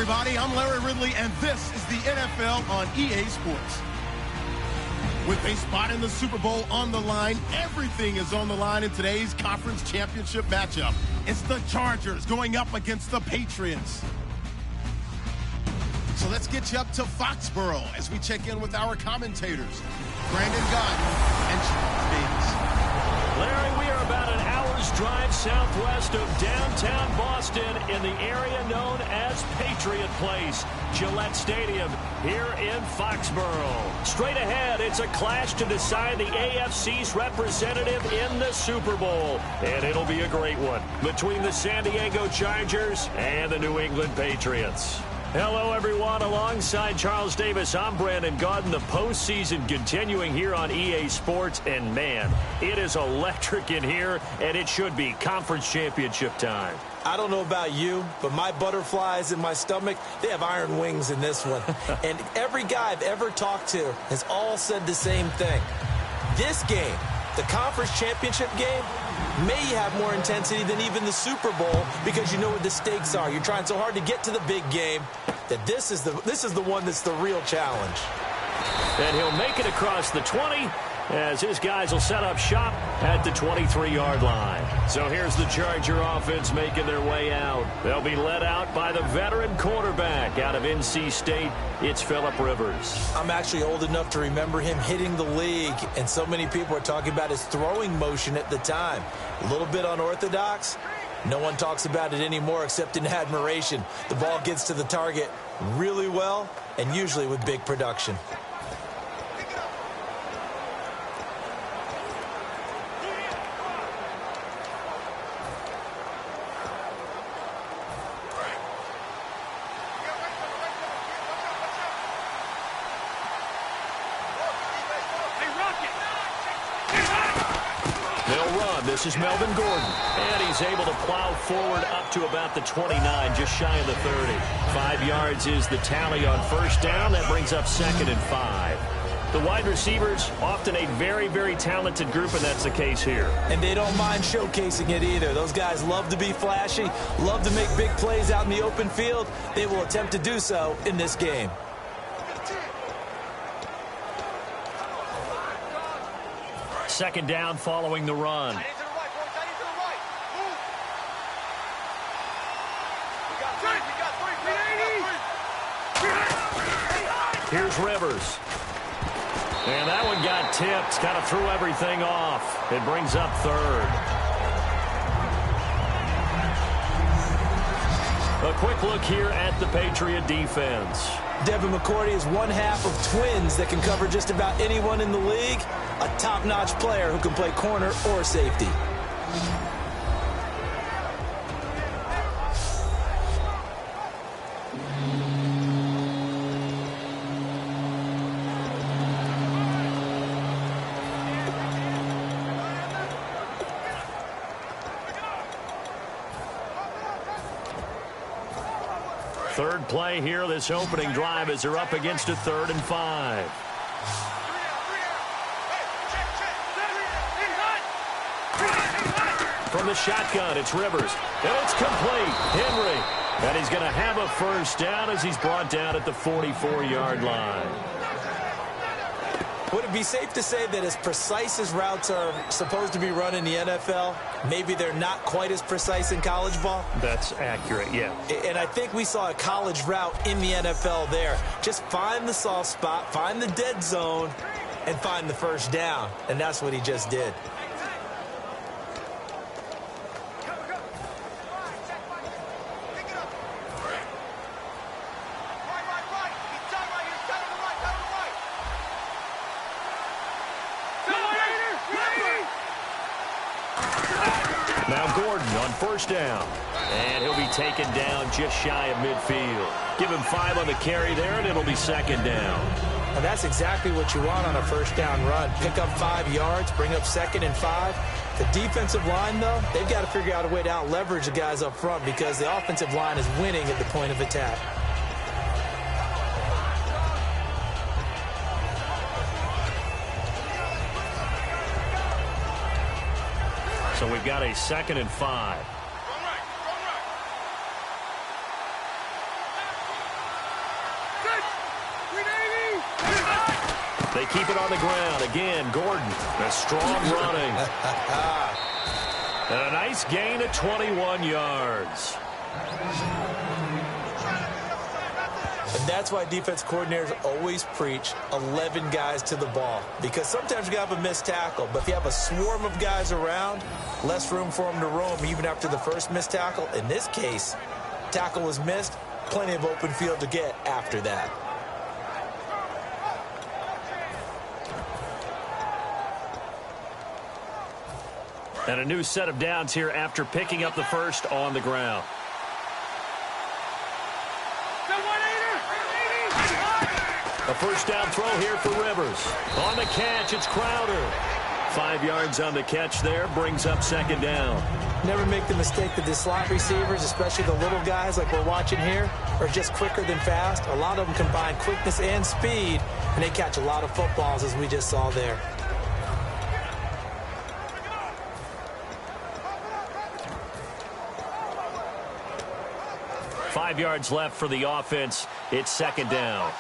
everybody. I'm Larry Ridley, and this is the NFL on EA Sports. With a spot in the Super Bowl on the line, everything is on the line in today's conference championship matchup. It's the Chargers going up against the Patriots. So let's get you up to Foxborough as we check in with our commentators, Brandon Gott and Charles Davis. Larry, we are about an hour's drive southwest of downtown Boston in the area known as Patriot Place, Gillette Stadium, here in Foxborough. Straight ahead, it's a clash to decide the AFC's representative in the Super Bowl. And it'll be a great one between the San Diego Chargers and the New England Patriots. Hello, everyone. Alongside Charles Davis, I'm Brandon Gaudin. The postseason continuing here on EA Sports. And, man, it is electric in here, and it should be conference championship time. I don't know about you, but my butterflies in my stomach, they have iron wings in this one. And every guy I've ever talked to has all said the same thing. This game, the conference championship game, may have more intensity than even the Super Bowl because you know what the stakes are. You're trying so hard to get to the big game that this is the one that's the real challenge. And he'll make it across the 20 as his guys will set up shop at the 23-yard line. So here's the Charger offense making their way out. They'll be led out by the veteran quarterback out of NC State. It's Phillip Rivers. I'm actually old enough to remember him hitting the league, and so many people are talking about his throwing motion at the time. A little bit unorthodox. No one talks about it anymore except in admiration. The ball gets to the target really well and usually with big production. This is Melvin Gordon, and he's able to plow forward up to about the 29, just shy of the 30. 5 yards is the tally on first down. That brings up 2nd and 5. The wide receivers, often a very, very talented group, and that's the case here. And they don't mind showcasing it either. Those guys love to be flashy, love to make big plays out in the open field. They will attempt to do so in this game. Second down following the run. Here's Rivers. And that one got tipped. Kind of threw everything off. It brings up 3rd. A quick look here at the Patriot defense. Devin McCourty is one half of twins that can cover just about anyone in the league. A top-notch player who can play corner or safety. Third play here, this opening drive, as they're up against a 3rd and 5. From the shotgun, it's Rivers, and it's complete. Henry, and he's going to have a first down as he's brought down at the 44-yard line. Would it be safe to say that as precise as routes are supposed to be run in the NFL, maybe they're not quite as precise in college ball? That's accurate, yeah. And I think we saw a college route in the NFL there. Just find the soft spot, find the dead zone, and find the first down. And that's what he just did. Now Gordon on first down. And he'll be taken down just shy of midfield. Give him 5 on the carry there, and it'll be 2nd down. And that's exactly what you want on a first down run. Pick up 5 yards, bring up 2nd and 5. The defensive line, though, they've got to figure out a way to out-leverage the guys up front because the offensive line is winning at the point of attack. So we've got a 2nd and 5. They keep it on the ground. Again, Gordon. A strong running. And a nice gain of 21 yards. And that's why defense coordinators always preach 11 guys to the ball. Because sometimes you have a missed tackle, but if you have a swarm of guys around, less room for them to roam even after the first missed tackle. In this case, tackle was missed, plenty of open field to get after that. And a new set of downs here after picking up the first on the ground. A first down throw here for Rivers. On the catch, it's Crowder. 5 yards on the catch there, brings up second down. Never make the mistake that the slot receivers, especially the little guys like we're watching here, are just quicker than fast. A lot of them combine quickness and speed, and they catch a lot of footballs, as we just saw there. Five yards left for the offense. It's second down.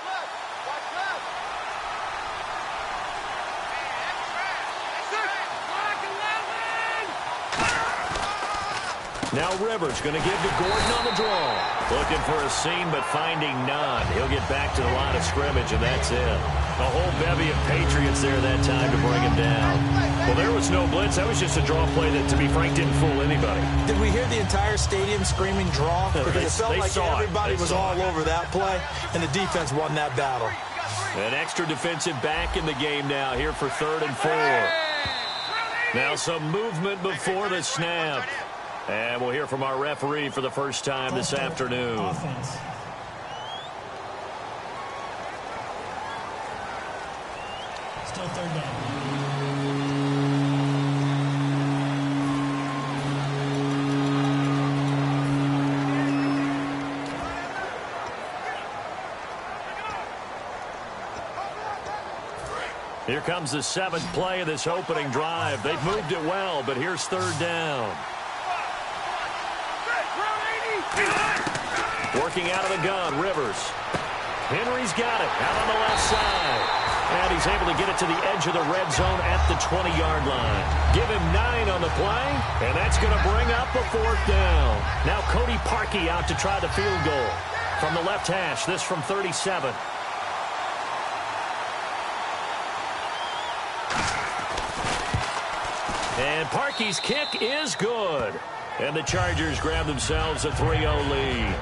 Now Rivers going to give to Gordon on the draw. Looking for a seam, but finding none. He'll get back to the line of scrimmage, and that's it. A whole bevy of Patriots there that time to bring him down. Well, there was no blitz. That was just a draw play that, to be frank, didn't fool anybody. Did we hear the entire stadium screaming draw? Because it felt like everybody was all over that play, and the defense won that battle. An extra defensive back in the game now here for 3rd and 4. Now some movement before the snap. And we'll hear from our referee for the first time this afternoon. Offense. Still 3rd down. Here comes the 7th play of this opening drive. They've moved it well, but here's 3rd down. Working out of the gun, Rivers. Henry's got it out on the left side. And he's able to get it to the edge of the red zone at the 20-yard line. Give him 9 on the play, and that's going to bring up a 4th down. Now Cody Parkey out to try the field goal. From the left hash, this from 37. And Parkey's kick is good. And the Chargers grab themselves a 3-0 lead.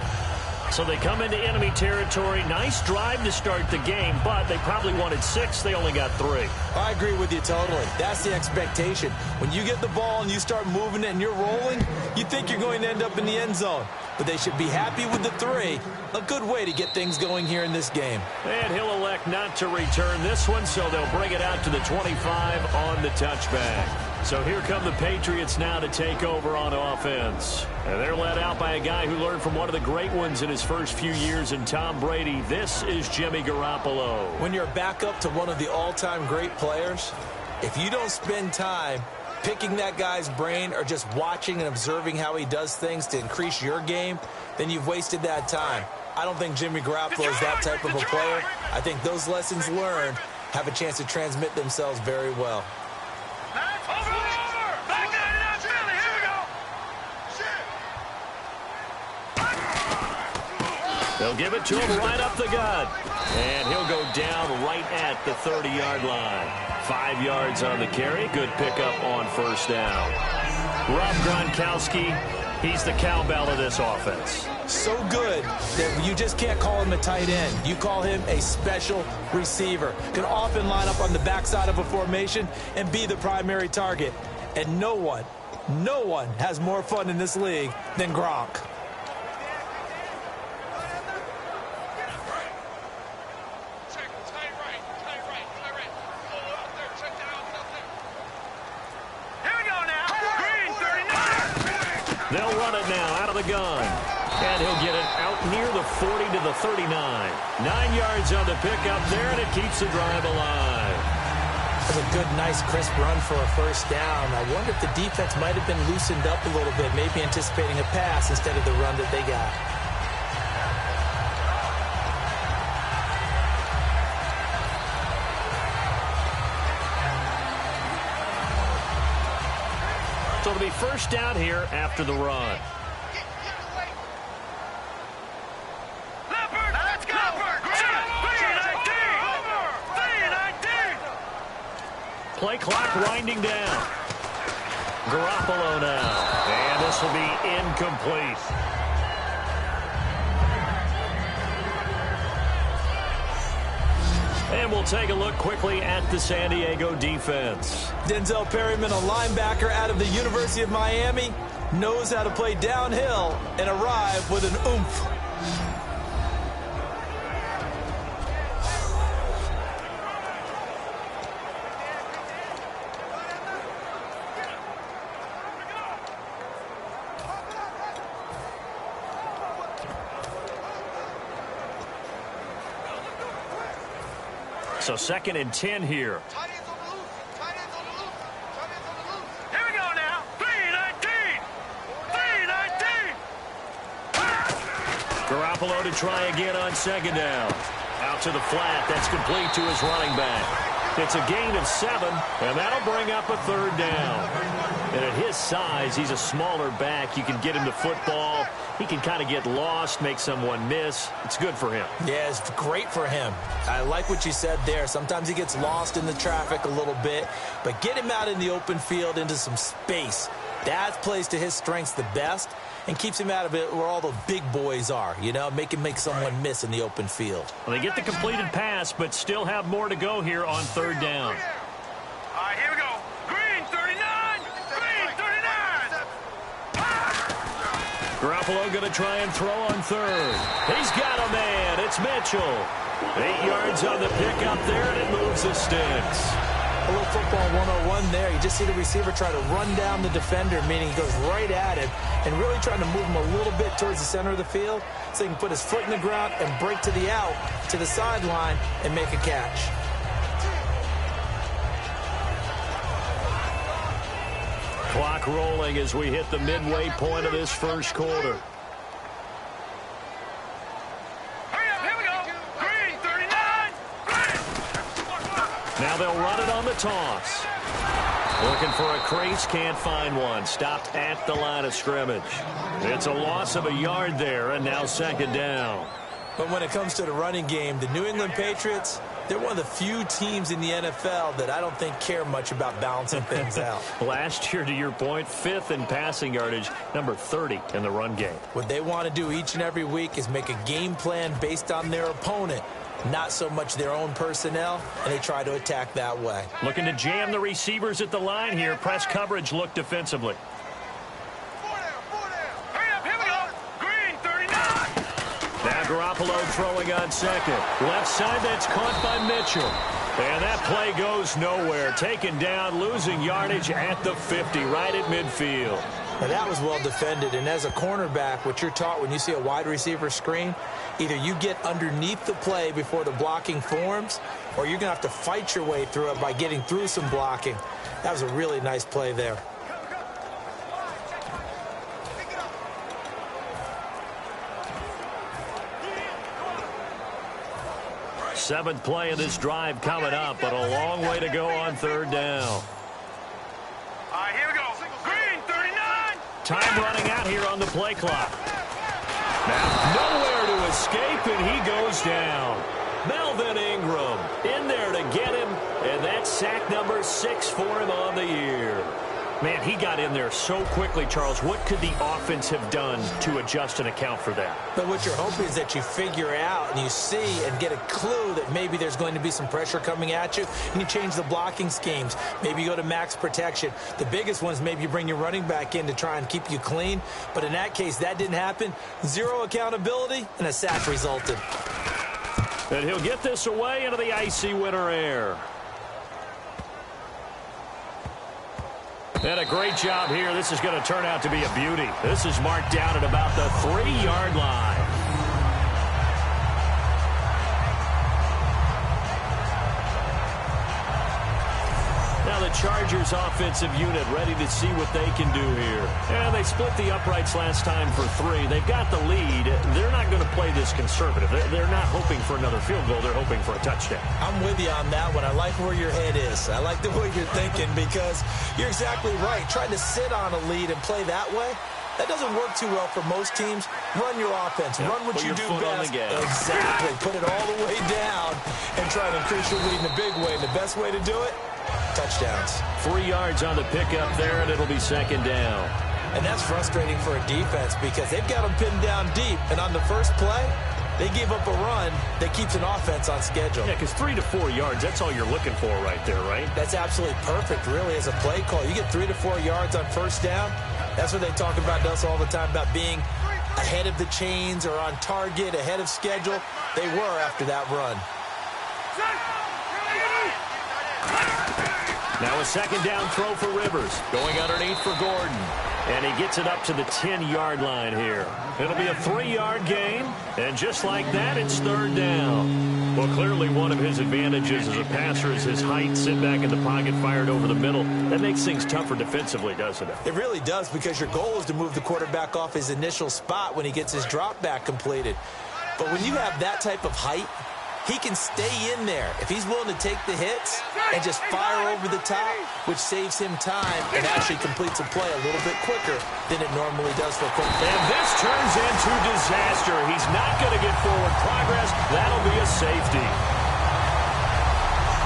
So they come into enemy territory. Nice drive to start the game, but they probably wanted 6. They only got 3. I agree with you totally. That's the expectation. When you get the ball and you start moving it and you're rolling, you think you're going to end up in the end zone. But they should be happy with the 3. A good way to get things going here in this game. And he'll elect not to return this one, so they'll bring it out to the 25 on the touchback. So here come the Patriots now to take over on offense. And they're led out by a guy who learned from one of the great ones in his first few years in Tom Brady. This is Jimmy Garoppolo. When you're back up to one of the all-time great players, if you don't spend time picking that guy's brain or just watching and observing how he does things to increase your game, then you've wasted that time. I don't think Jimmy Garoppolo is that type of a player. I think those lessons learned have a chance to transmit themselves very well. They'll give it to him right up the gut. And he'll go down right at the 30-yard line. 5 yards on the carry. Good pickup on first down. Rob Gronkowski, he's the cowbell of this offense. So good that you just can't call him a tight end. You call him a special receiver. Can often line up on the backside of a formation and be the primary target. And no one has more fun in this league than Gronk. They'll run it now out of the gun. And he'll get it out near the 40 to the 39. 9 yards on the pickup there, and it keeps the drive alive. That's a good, nice, crisp run for a first down. I wonder if the defense might have been loosened up a little bit, maybe anticipating a pass instead of the run that they got. So it'll be first down here after the run. Let's go! Play clock winding down. Garoppolo now. And this will be incomplete. And we'll take a look quickly at the San Diego defense. Denzel Perryman, a linebacker out of the University of Miami, knows how to play downhill and arrive with an oomph. So 2nd and 10 here. Here we go now. 3-19. Garoppolo to try again on 2nd down. Out to the flat. That's complete to his running back. It's a gain of 7, and that'll bring up a 3rd down. And at his size, he's a smaller back. You can get him the football. He can kind of get lost, make someone miss. It's good for him. Yeah, it's great for him. I like what you said there. Sometimes he gets lost in the traffic a little bit, but get him out in the open field into some space. That plays to his strengths the best and keeps him out of it where all the big boys are, you know, make someone miss in the open field. Well, they get the completed pass, but still have more to go here on 3rd down. All right, here we go. Green 39. Green 39. Garoppolo going to try and throw on 3rd. He's got a man. It's Mitchell. 8 yards on the pickup there, and it moves the sticks. A little football 101 there. You just see the receiver try to run down the defender, meaning he goes right at him and really trying to move him a little bit towards the center of the field so he can put his foot in the ground and break to the out, to the sideline, and make a catch. Clock rolling as we hit the midway point of this first quarter. Now they'll run it on the toss. Looking for a crease, can't find one. Stopped at the line of scrimmage. It's a loss of a yard there, and now 2nd down. But when it comes to the running game, the New England Patriots, they're one of the few teams in the NFL that I don't think care much about balancing things out. Last year, to your point, 5th in passing yardage, number 30 in the run game. What they want to do each and every week is make a game plan based on their opponent, not so much their own personnel, and they try to attack that way. Looking to jam the receivers at the line here. Press coverage look defensively. Now Garoppolo throwing on 2nd. Left side, that's caught by Mitchell. And that play goes nowhere. Taken down, losing yardage at the 50, right at midfield. Now that was well defended, and as a cornerback, what you're taught when you see a wide receiver screen, either you get underneath the play before the blocking forms, or you're going to have to fight your way through it by getting through some blocking. That was a really nice play there. Seventh play of this drive coming up, but a long way to go on 3rd down. All right, here we go. Green 39. Time running out here on the play clock. Now nowhere to escape, and he goes down. Melvin Ingram in there to get him, and that's sack number 6 for him on the year. Man, he got in there so quickly, Charles. What could the offense have done to adjust and account for that? But what you're hoping is that you figure out and you see and get a clue that maybe there's going to be some pressure coming at you, and you change the blocking schemes. Maybe you go to max protection. The biggest one is maybe you bring your running back in to try and keep you clean. But in that case, that didn't happen. 0 accountability, and a sack resulted. And he'll get this away into the icy winter air. And a great job here. This is going to turn out to be a beauty. This is marked down at about the 3-yard line. Now the Chargers offensive unit ready to see what they can do here. And they split the uprights last time for 3. They've got the lead. They're not going to play this conservative. They're not hoping for another field goal. They're hoping for a touchdown. I'm with you on that one. I like where your head is. I like the way you're thinking because you're exactly right. Trying to sit on a lead and play that way, that doesn't work too well for most teams. Run your offense. Run what you do best. Exactly. Put it all the way down and try to increase your lead in a big way. And the best way to do it, touchdowns. 3 yards on the pickup there, and it'll be second down. And that's frustrating for a defense because they've got them pinned down deep. And on the first play, they gave up a run that keeps an offense on schedule. Yeah, because 3 to 4 yards, that's all you're looking for right there, right? That's absolutely perfect, really, as a play call. You get 3 to 4 yards on first down. That's what they talk about us all the time, about being ahead of the chains or on target, ahead of schedule. They were after that run. Now a second down throw for Rivers. Going underneath for Gordon. And he gets it up to the 10-yard line here. It'll be a 3-yard gain. And just like that, it's third down. Well, clearly one of his advantages as a passer is his height. Sit back in the pocket, fired over the middle. That makes things tougher defensively, doesn't it? It really does, because your goal is to move the quarterback off his initial spot when he gets his drop back completed. But when you have that type of height, he can stay in there if he's willing to take the hits and just fire over the top, which saves him time and actually completes a play a little bit quicker than it normally does for a quick play. And this turns into disaster. He's not going to get forward progress. That'll be a safety.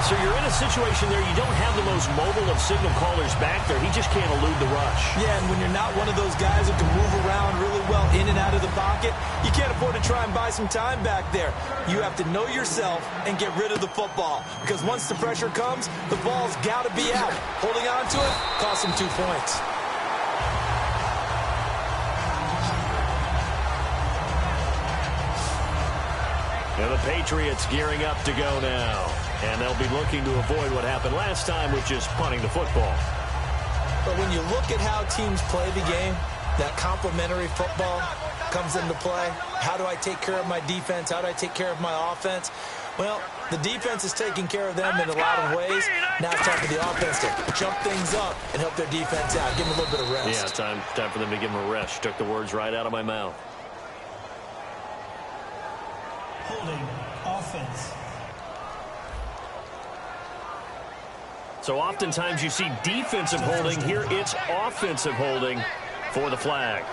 So you're in a situation there, you don't have the most mobile of signal callers back there. He just can't elude the rush. Yeah, and when you're not one of those guys who can move around really well in and out of the pocket, you can't afford to try and buy some time back there. You have to know yourself and get rid of the football, because once the pressure comes, the ball's got to be out. Holding on to it costs him 2 points. And the Patriots gearing up to go now. And they'll be looking to avoid what happened last time, which is punting the football. But when you look at how teams play the game, that complementary football comes into play. How do I take care of my defense? How do I take care of my offense? Well, the defense is taking care of them in a lot of ways. Now it's time for the offense to jump things up and help their defense out. Give them a little bit of rest. Yeah, time for them to give them a rest. You took the words right out of my mouth. Holding offense. So oftentimes you see defensive holding. Here it's offensive holding for the flag.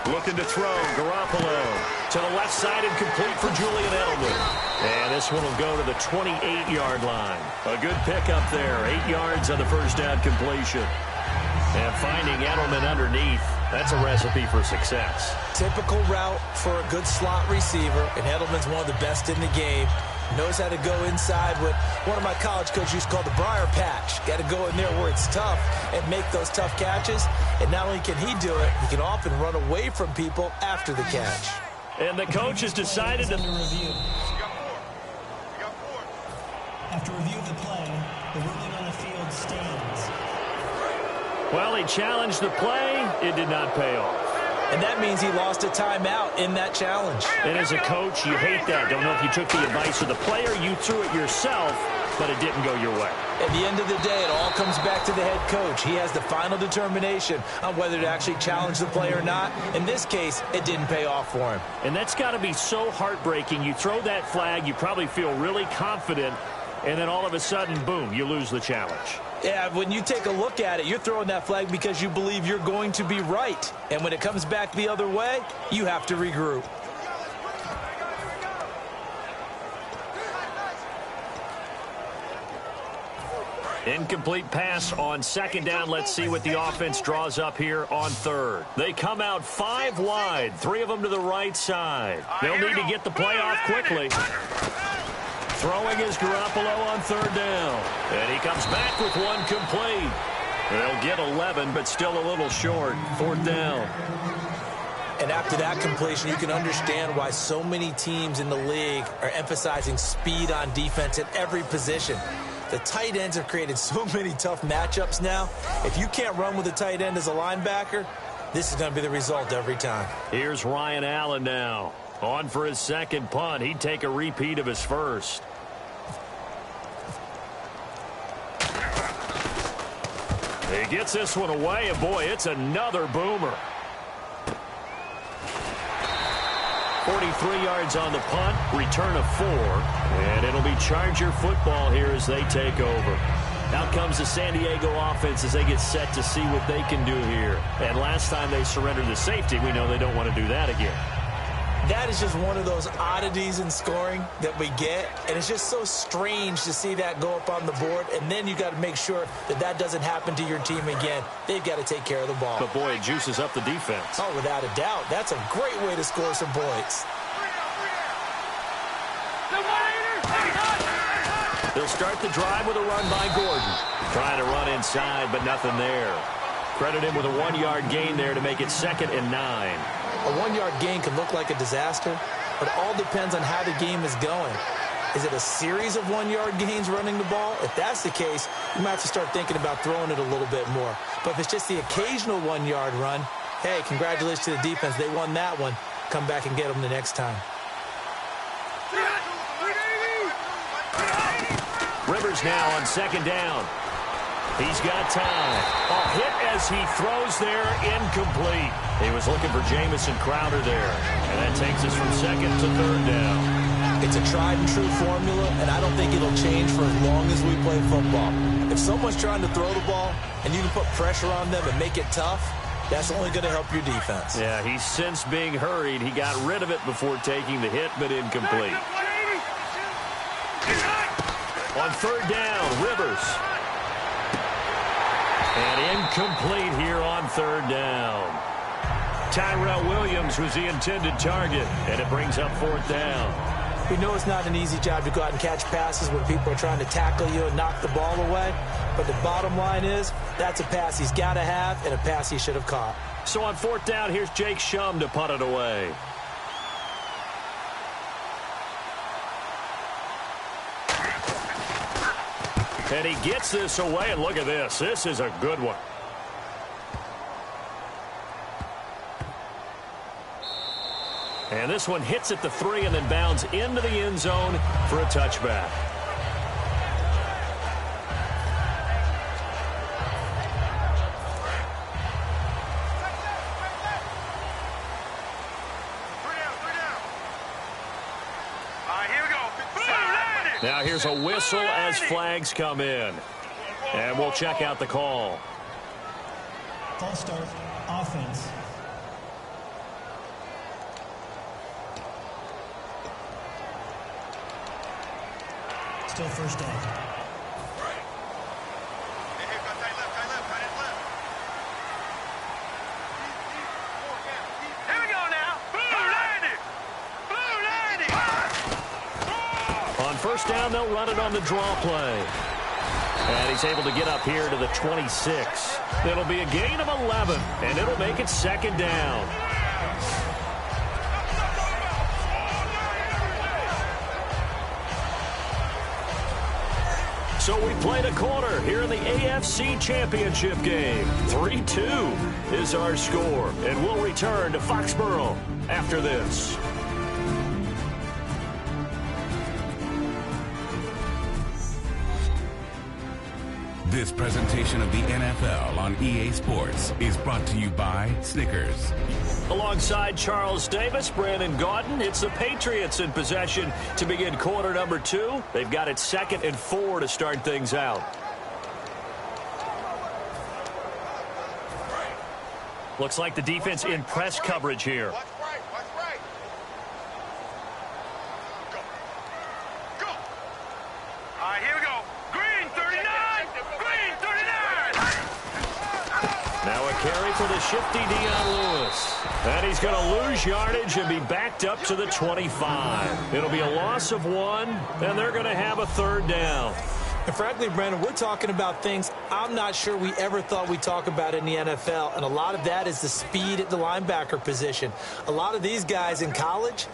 Looking to throw, Garoppolo to the left side and complete for Julian Edelman. And this one will go to the 28-yard line. A good pickup there, 8 yards on the first down completion. And finding Edelman underneath, that's a recipe for success. Typical route for a good slot receiver, and Edelman's one of the best in the game. Knows how to go inside what one of my college coaches used to call the briar patch. Got to go in there where it's tough and make those tough catches. And not only can he do it, he can often run away from people after the catch. And the coach has decided to review. After review of the play, the ruling on the field stands. Well, he challenged the play. It did not pay off. And that means he lost a timeout in that challenge. And as a coach, you hate that. Don't know if you took the advice of the player, you threw it yourself, but it didn't go your way. At the end of the day, it all comes back to the head coach. He has the final determination on whether to actually challenge the play or not. In this case, it didn't pay off for him. And that's got to be so heartbreaking. You throw that flag, you probably feel really confident, and then all of a sudden, boom, you lose the challenge. Yeah, when you take a look at it, you're throwing that flag because you believe you're going to be right. And when it comes back the other way, you have to regroup. Incomplete pass on second down. Let's see what the offense draws up here on third. They come out 5 wide, 3 of them to the right side. They'll need to get the play off quickly. Throwing is Garoppolo on third down. And he comes back with one complete. They'll get 11, but still a little short. 4th down. And after that completion, you can understand why so many teams in the league are emphasizing speed on defense at every position. The tight ends have created so many tough matchups now. If you can't run with a tight end as a linebacker, this is going to be the result every time. Here's Ryan Allen now. On for his second punt. He'd take a repeat of his first. He gets this one away, and boy, it's another boomer. 43 yards on the punt, return of 4, and it'll be Charger football here as they take over. Out comes the San Diego offense as they get set to see what they can do here. And last time they surrendered the safety, we know they don't want to do that again. That is just one of those oddities in scoring that we get, and it's just so strange to see that go up on the board, and then you got to make sure that that doesn't happen to your team again. They've got to take care of the ball. But, boy, it juices up the defense. Oh, without a doubt. That's a great way to score some points. They'll start the drive with a run by Gordon. Trying to run inside, but nothing there. Credit him with a 1-yard gain there to make it 2nd and 9. A 1-yard gain can look like a disaster, but it all depends on how the game is going. Is it a series of 1-yard gains running the ball? If that's the case, you might have to start thinking about throwing it a little bit more. But if it's just the occasional 1-yard run, hey, congratulations to the defense. They won that one. Come back and get them the next time. Rivers now on 2nd down. He's got time. A hit as he throws there, incomplete. He was looking for Jamison Crowder there. And that takes us from 2nd to 3rd down. It's a tried and true formula, and I don't think it'll change for as long as we play football. If someone's trying to throw the ball and you can put pressure on them and make it tough, that's only going to help your defense. Yeah, he's since being hurried. He got rid of it before taking the hit, but incomplete. On 3rd down, Rivers. And incomplete here on 3rd down. Tyrell Williams was the intended target, and it brings up 4th down. We know it's not an easy job to go out and catch passes when people are trying to tackle you and knock the ball away. But the bottom line is, that's a pass he's got to have and a pass he should have caught. So on 4th down, here's Jake Shum to punt it away. And he gets this away, and look at this. This is a good one. And this one hits at the 3 and then bounds into the end zone for a touchback. Now here's a whistle as flags come in. And we'll check out the call. False start, offense. Still 1st down. Here we go now. On 1st down, they'll run it on the draw play. And he's able to get up here to the 26. It'll be a gain of 11, and it'll make it 2nd down. So we played a quarter here in the AFC Championship game. 3-2 is our score, and we'll return to Foxborough after this. This presentation of the NFL on EA Sports is brought to you by Snickers. Alongside Charles Davis, Brandon Gaudin, it's the Patriots in possession to begin quarter number 2. They've got it 2nd and 4 to start things out. Looks like the defense in press coverage here. Here we go. Green 39. Green 39. Now a carry for the shifty Dion Lewis. And he's going to lose yardage and be backed up to the 25. It'll be a loss of 1, and they're going to have a 3rd down. And frankly, Brandon, we're talking about things I'm not sure we ever thought we'd talk about in the NFL, and a lot of that is the speed at the linebacker position. A lot of these guys in college,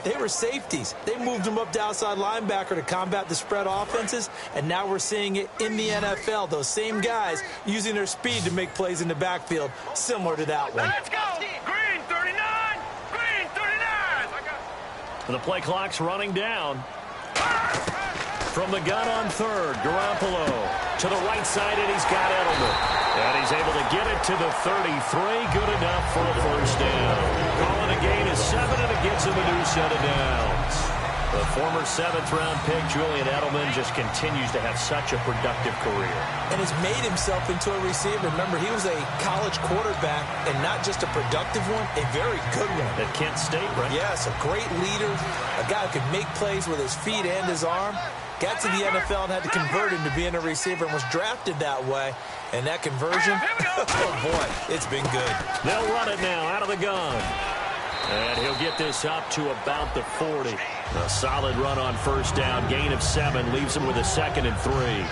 they were safeties. They moved them up to outside linebacker to combat the spread offenses, and now we're seeing it in the NFL. Those same guys using their speed to make plays in the backfield, similar to that one. Let's go! Green 39! Green 39! The play clock's running down. From the gun on third, Garoppolo to the right side, and he's got Edelman. And he's able to get it to the 33. Good enough for a first down. Calling a gain is 7, and it gets him a new set of downs. The former 7th-round pick, Julian Edelman, just continues to have such a productive career. And has made himself into a receiver. Remember, he was a college quarterback, and not just a productive one, a very good one. At Kent State, right? Yes, a great leader, a guy who could make plays with his feet and his arm. Got to the NFL and had to convert him to being a receiver and was drafted that way. And that conversion, oh boy, it's been good. They'll run it now out of the gun. And he'll get this up to about the 40. A solid run on first down. Gain of 7 leaves him with a 2nd and 3.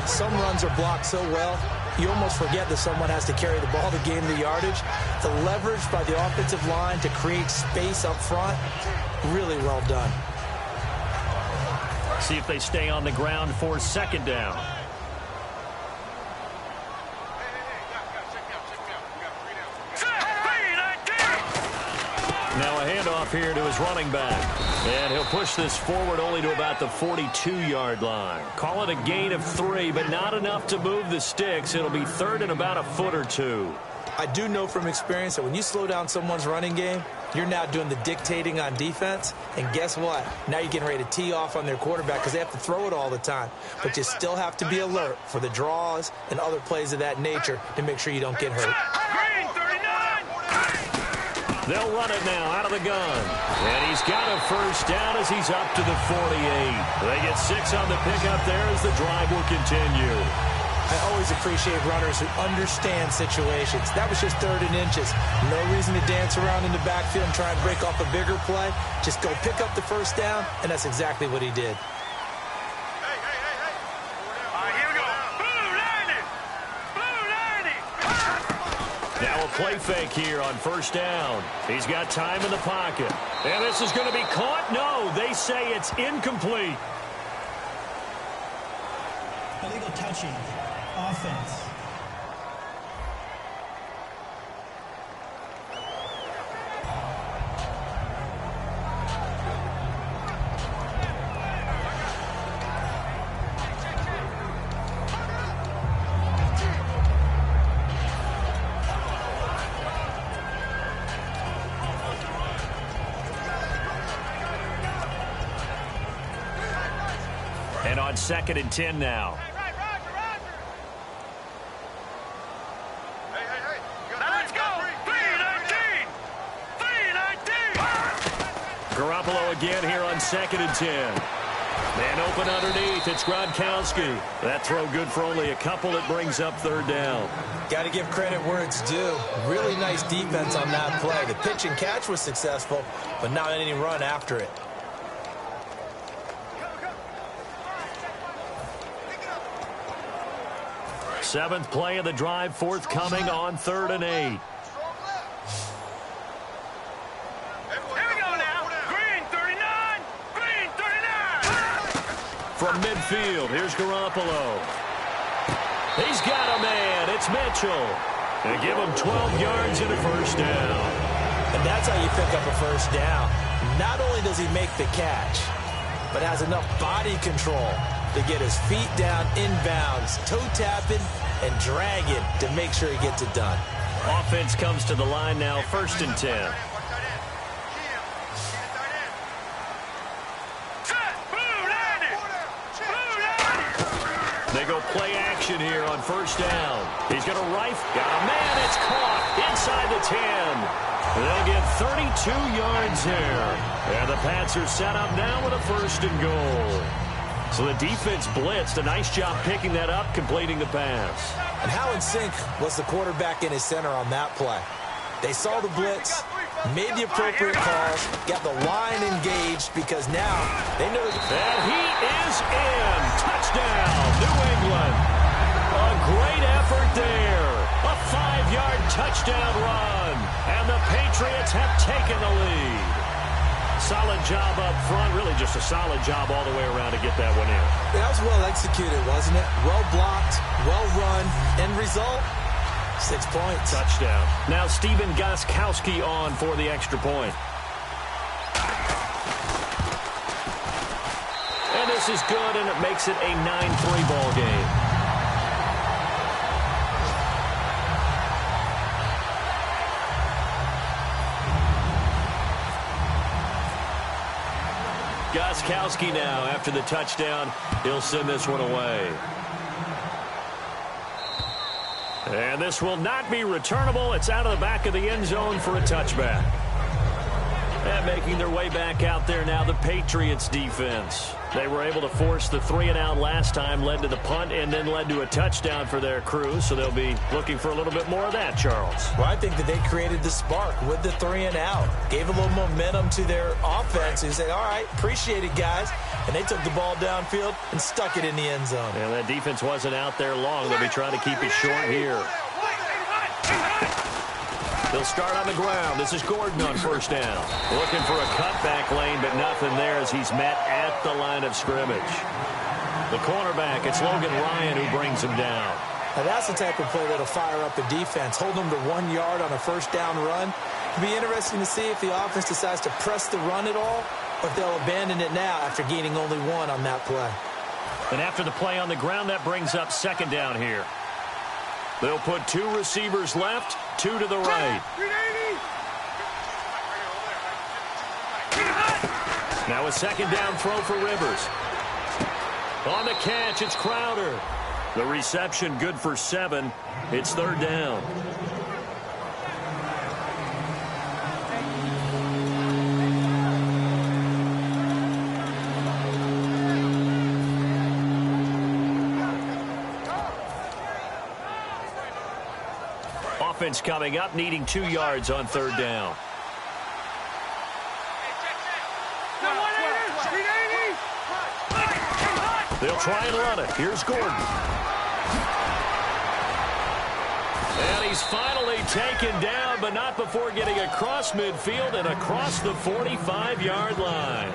Some runs are blocked so well, you almost forget that someone has to carry the ball to gain the yardage. The leverage by the offensive line to create space up front, really well done. See if they stay on the ground for 2nd down. Now a handoff here to his running back. And he'll push this forward only to about the 42-yard line. Call it a gain of 3, but not enough to move the sticks. It'll be 3rd and about a foot or 2. I do know from experience that when you slow down someone's running game, you're now doing the dictating on defense. And guess what? Now you're getting ready to tee off on their quarterback because they have to throw it all the time. But you still have to be alert for the draws and other plays of that nature to make sure you don't get hurt. Green 39! They'll run it now out of the gun. And he's got a first down as he's up to the 48. They get 6 on the pickup there as the drive will continue. I always appreciate runners who understand situations. That was just 3rd and inches. No reason to dance around in the backfield and try and break off a bigger play. Just go pick up the first down, and that's exactly what he did. Here we go. Blue 90! Blue 90! Now a play fake here on first down. He's got time in the pocket. And this is going to be caught. No, they say it's incomplete. Illegal touching. Offense. And on 2nd and 10 now. Garoppolo again here on 2nd and 10. Man open underneath. It's Gronkowski. That throw good for only a couple. It brings up 3rd down. Got to give credit where it's due. Really nice defense on that play. The pitch and catch was successful, but not any run after it. Seventh play of the drive, forthcoming on 3rd and 8. From midfield, here's Garoppolo. He's got a man. It's Mitchell. They give him 12 yards and a first down. And that's how you pick up a first down. Not only does he make the catch, but has enough body control to get his feet down inbounds, toe tapping and dragging to make sure he gets it done. Offense comes to the line now, 1st and 10. They go play action here on first down. He's going to rifle. Got a man. It's caught inside the 10. They'll get 32 yards here. And the Pats are set up now with a 1st and goal. So the defense blitzed. A nice job picking that up, completing the pass. And how in sync was the quarterback in his center on that play? They saw the blitz, made the appropriate calls, got the line engaged because now they know. And he is in. Touchdown, New taken the lead. Solid job up front, really just a solid job all the way around to get that one in. That was well executed, wasn't it? Well blocked, well run. End result, 6 points. Touchdown. Now Steven Gostkowski on for the extra point. And this is good, and it makes it a 9-3 ball game. Gostkowski now, after the touchdown, he'll send this one away. And this will not be returnable. It's out of the back of the end zone for a touchback. And making their way back out there now, the Patriots defense. They were able to force the 3-and-out last time, led to the punt, and then led to a touchdown for their crew. So they'll be looking for a little bit more of that, Charles. Well, I think that they created the spark with the 3-and-out. Gave a little momentum to their offense. And said, all right, appreciate it, guys. And they took the ball downfield and stuck it in the end zone. And that defense wasn't out there long. They'll be trying to keep it short here. They'll start on the ground. This is Gordon on first down. Looking for a cutback lane, but nothing there as he's met at the line of scrimmage. The cornerback, it's Logan Ryan who brings him down. Now that's the type of play that'll fire up a defense. Hold them to 1 yard on a first down run. It'll be interesting to see if the offense decides to press the run at all, or if they'll abandon it now after gaining only 1 on that play. And after the play on the ground, that brings up second down here. They'll put 2 receivers left, 2 to the right. Now a second down throw for Rivers. On the catch, it's Crowder. The reception good for 7. It's third down. Offense coming up, needing 2 yards on third down. They'll try and run it. Here's Gordon. And he's finally taken down, but not before getting across midfield and across the 45-yard line.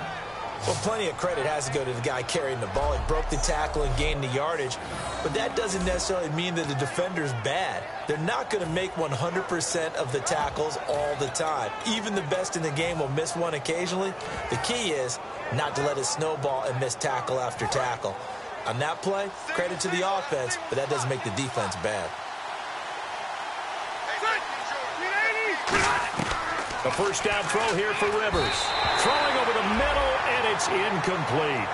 Well, plenty of credit has to go to the guy carrying the ball. He broke the tackle and gained the yardage. But that doesn't necessarily mean that the defender's bad. They're not going to make 100% of the tackles all the time. Even the best in the game will miss one occasionally. The key is not to let it snowball and miss tackle after tackle. On that play, credit to the offense, but that doesn't make the defense bad. A first down throw here for Rivers. Throwing over the middle, and it's incomplete.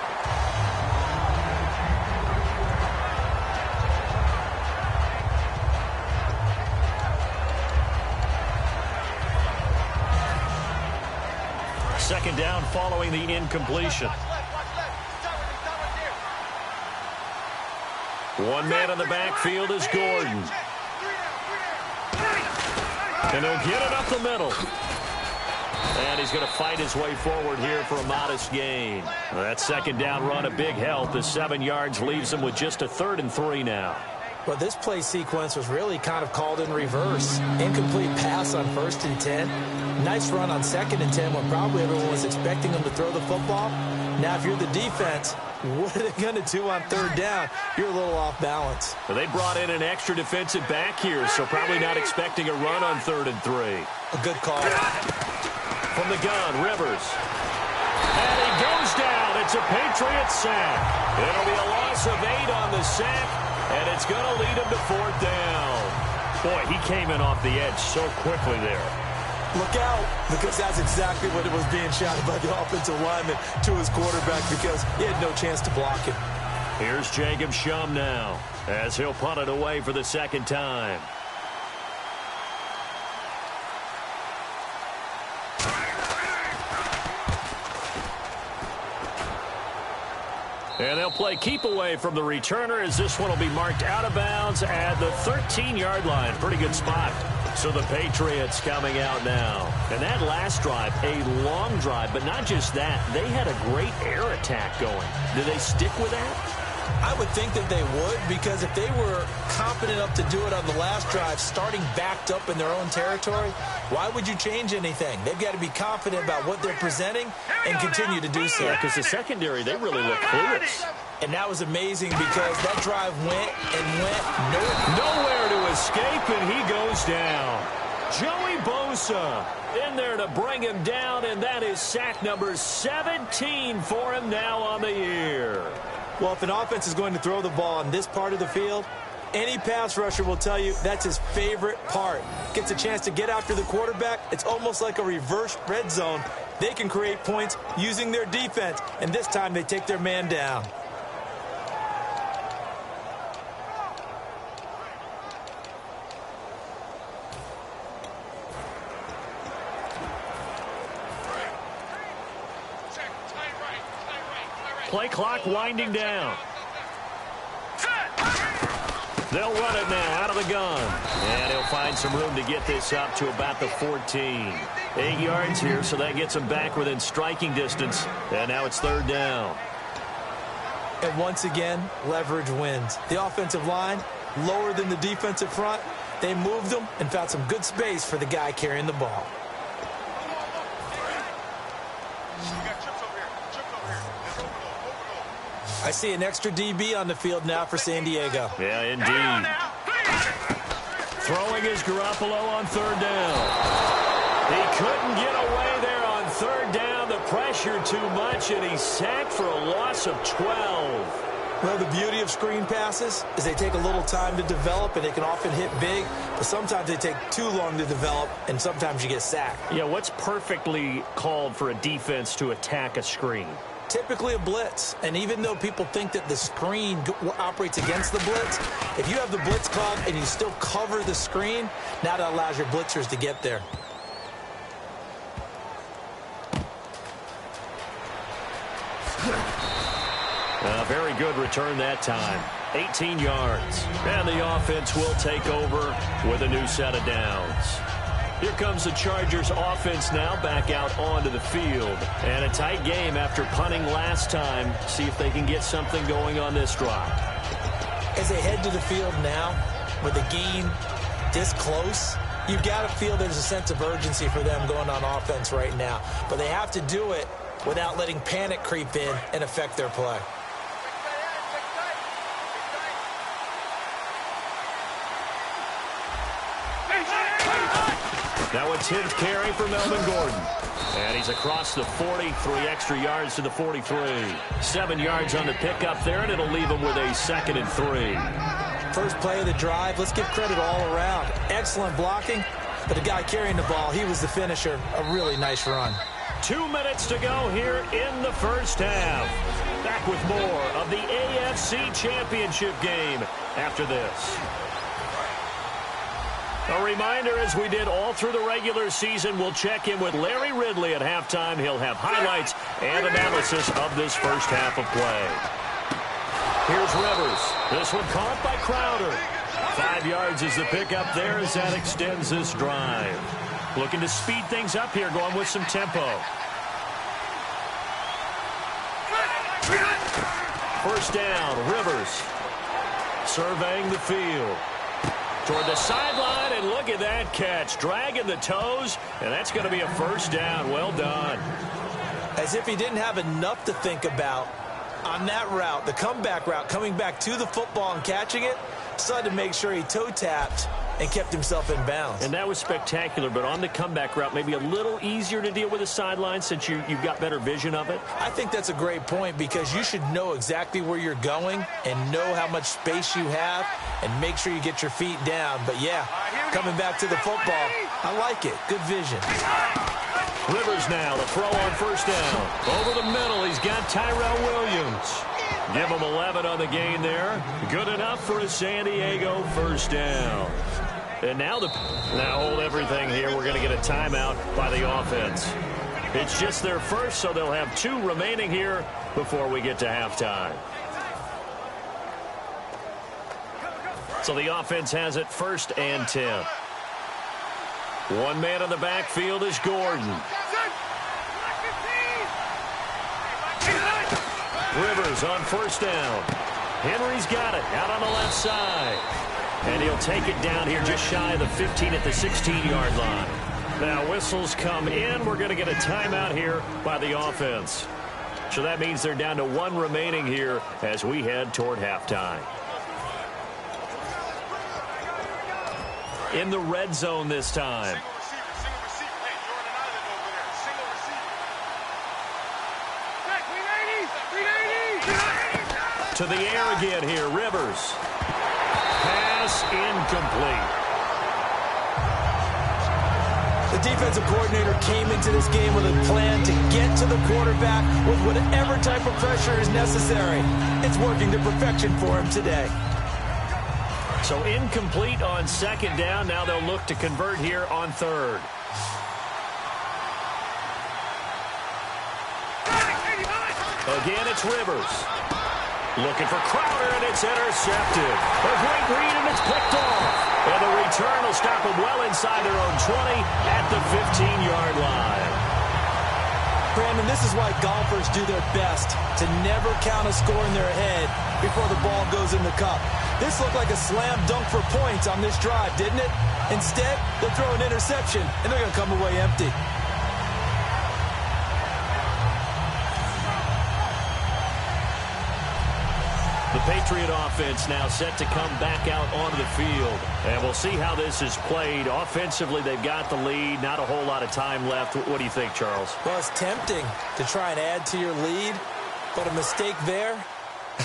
Second down following the incompletion. One man in the backfield is Gordon. And he'll get it up the middle. And he's going to fight his way forward here for a modest gain. That second down run, a big help. The 7 yards leaves him with just a 3rd and 3 now. Well, this play sequence was really kind of called in reverse. Incomplete pass on 1st and 10. Nice run on 2nd and 10 when probably everyone was expecting him to throw the football. Now, if you're the defense, what are they going to do on 3rd down? You're a little off balance. Well, they brought in an extra defensive back here, so probably not expecting a run on 3rd and 3. A good call. From the gun, Rivers. And he goes down. It's a Patriot sack. It'll be a loss of 8 on the sack, and it's going to lead him to 4th down. Boy, he came in off the edge so quickly there. Look out, because that's exactly what it was being shouted by the offensive lineman to his quarterback because he had no chance to block it. Here's Jacob Shum now as he'll punt it away for the 2nd time. And they'll play keep away from the returner as this one will be marked out of bounds at the 13-yard line. Pretty good spot. So the Patriots coming out now. And that last drive, a long drive, but not just that. They had a great air attack going. Do they stick with that? I would think that they would, because if they were confident enough to do it on the last drive, starting backed up in their own territory, why would you change anything? They've got to be confident about what they're presenting and continue to do so. Yeah, because the secondary, they really look clueless. And that was amazing because that drive went and went nowhere to escape, and he goes down. Joey Bosa in there to bring him down, and that is sack number 17 for him now on the year. Well, if an offense is going to throw the ball on this part of the field, any pass rusher will tell you that's his favorite part. Gets a chance to get after the quarterback. It's almost like a reverse red zone. They can create points using their defense, and this time they take their man down. Play clock winding down. They'll run it now out of the gun. And he'll find some room to get this up to about the 14. 8 yards here, so that gets him back within striking distance. And now it's third down. And once again, leverage wins. The offensive line, lower than the defensive front. They moved them and found some good space for the guy carrying the ball. I see an extra DB on the field now for San Diego. Yeah, indeed. Throwing is Garoppolo on third down. He couldn't get away there on third down. The pressure too much, and he's sacked for a loss of 12. Well, the beauty of screen passes is they take a little time to develop, and they can often hit big, but sometimes they take too long to develop, and sometimes you get sacked. Yeah, what's perfectly called for a defense to attack a screen? Typically a blitz, and even though people think that the screen operates against the blitz, if you have the blitz called and you still cover the screen, now that allows your blitzers to get there. Very good return that time. 18 yards. And the offense will take over with a new set of downs. Here comes the Chargers offense now back out onto the field. And a tight game after punting last time. See if they can get something going on this drive. As they head to the field now, with the game this close, you've got to feel there's a sense of urgency for them going on offense right now. But they have to do it without letting panic creep in and affect their play. Now a 10th carry for Melvin Gordon. And he's across the 40, 3 extra yards to the 43. 7 yards on the pickup there, and it'll leave him with a 2nd and 3. First play of the drive, let's give credit all around. Excellent blocking, but the guy carrying the ball, he was the finisher. A really nice run. 2 minutes to go here in the first half. Back with more of the AFC Championship game after this. A reminder, as we did all through the regular season, we'll check in with Larry Ridley at halftime. He'll have highlights and analysis of this first half of play. Here's Rivers. This one caught by Crowder. 5 yards is the pickup there as that extends this drive. Looking to speed things up here, going with some tempo. First down, Rivers. Surveying the field. Toward the sideline, and look at that catch. Dragging the toes, and that's going to be a first down. Well done. As if he didn't have enough to think about on that route, the comeback route, coming back to the football and catching it, decided to make sure he toe-tapped and kept himself in bounds. And that was spectacular, but on the comeback route, maybe a little easier to deal with the sideline since you've got better vision of it? I think that's a great point because you should know exactly where you're going and know how much space you have and make sure you get your feet down. But, yeah, coming back to the football, I like it. Good vision. Rivers now, the throw on first down. Over the middle, he's got Tyrell Williams. Give him 11 on the gain there. Good enough for a San Diego first down. And now hold everything here. We're going to get a timeout by the offense. It's just their first, so they'll have 2 remaining here before we get to halftime. So the offense has it 1st and 10. One man in the backfield is Gordon. Rivers on first down. Henry's got it out on the left side. And he'll take it down here just shy of the 15 at the 16-yard line. Now whistles come in. We're going to get a timeout here by the offense. So that means they're down to 1 remaining here as we head toward halftime. In the red zone this time. To the air again here, Rivers. Pass incomplete. The defensive coordinator came into this game with a plan to get to the quarterback with whatever type of pressure is necessary. It's working to perfection for him today. So incomplete on second down. Now they'll look to convert here on third. Again, it's Rivers. Looking for Crowder, and it's intercepted. A great read, and it's picked off. And the return will stop them well inside their own 20 at the 15-yard line. Brandon, this is why golfers do their best to never count a score in their head before the ball goes in the cup. This looked like a slam dunk for points on this drive, didn't it? Instead, they'll throw an interception, and they're going to come away empty. The Patriot offense now set to come back out onto the field. And we'll see how this is played. Offensively, they've got the lead. Not a whole lot of time left. What do you think, Charles? Well, it's tempting to try and add to your lead, but a mistake there,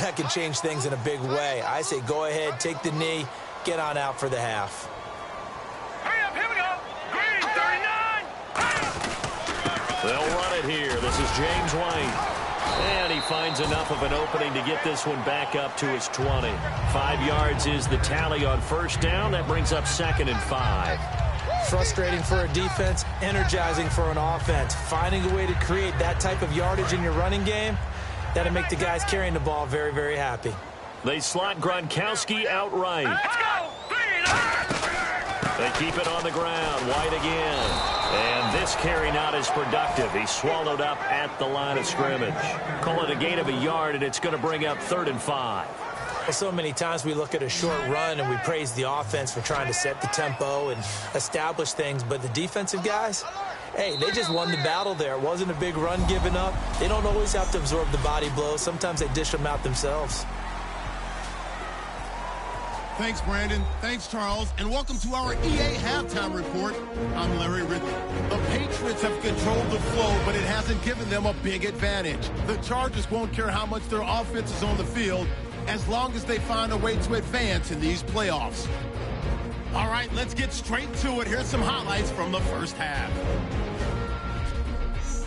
that can change things in a big way. I say go ahead, take the knee, get on out for the half. Hurry up, here we go. Green, 39. They'll run it here. This is James White. And he finds enough of an opening to get this one back up to his 20. 5 yards is the tally on first down. That brings up 2nd and 5. Frustrating for a defense, energizing for an offense. Finding a way to create that type of yardage in your running game, that'll make the guys carrying the ball very, very happy. They slot Gronkowski outright. Let's go. They keep it on the ground. White again. And this carry not as productive. He's swallowed up at the line of scrimmage. Call it a gain of a yard, and it's going to bring up 3rd and 5. Well, so many times we look at a short run and we praise the offense for trying to set the tempo and establish things, but the defensive guys, hey, they just won the battle there. It wasn't a big run given up. They don't always have to absorb the body blows. Sometimes they dish them out themselves. Thanks, Brandon. Thanks, Charles. And welcome to our EA Halftime Report. I'm Larry Ridley. The Patriots have controlled the flow, but it hasn't given them a big advantage. The Chargers won't care how much their offense is on the field as long as they find a way to advance in these playoffs. All right, let's get straight to it. Here's some highlights from the first half.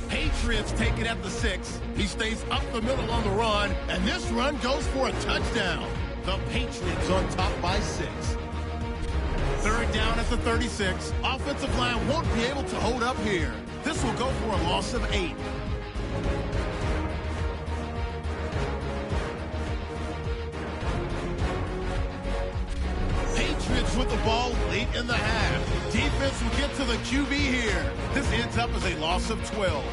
Patriots take it at the 6. He stays up the middle on the run, and this run goes for a touchdown. The Patriots on top by 6. 3rd down at the 36. Offensive line won't be able to hold up here. This will go for a loss of 8. Patriots with the ball late in the half. Defense will get to the QB here. This ends up as a loss of 12.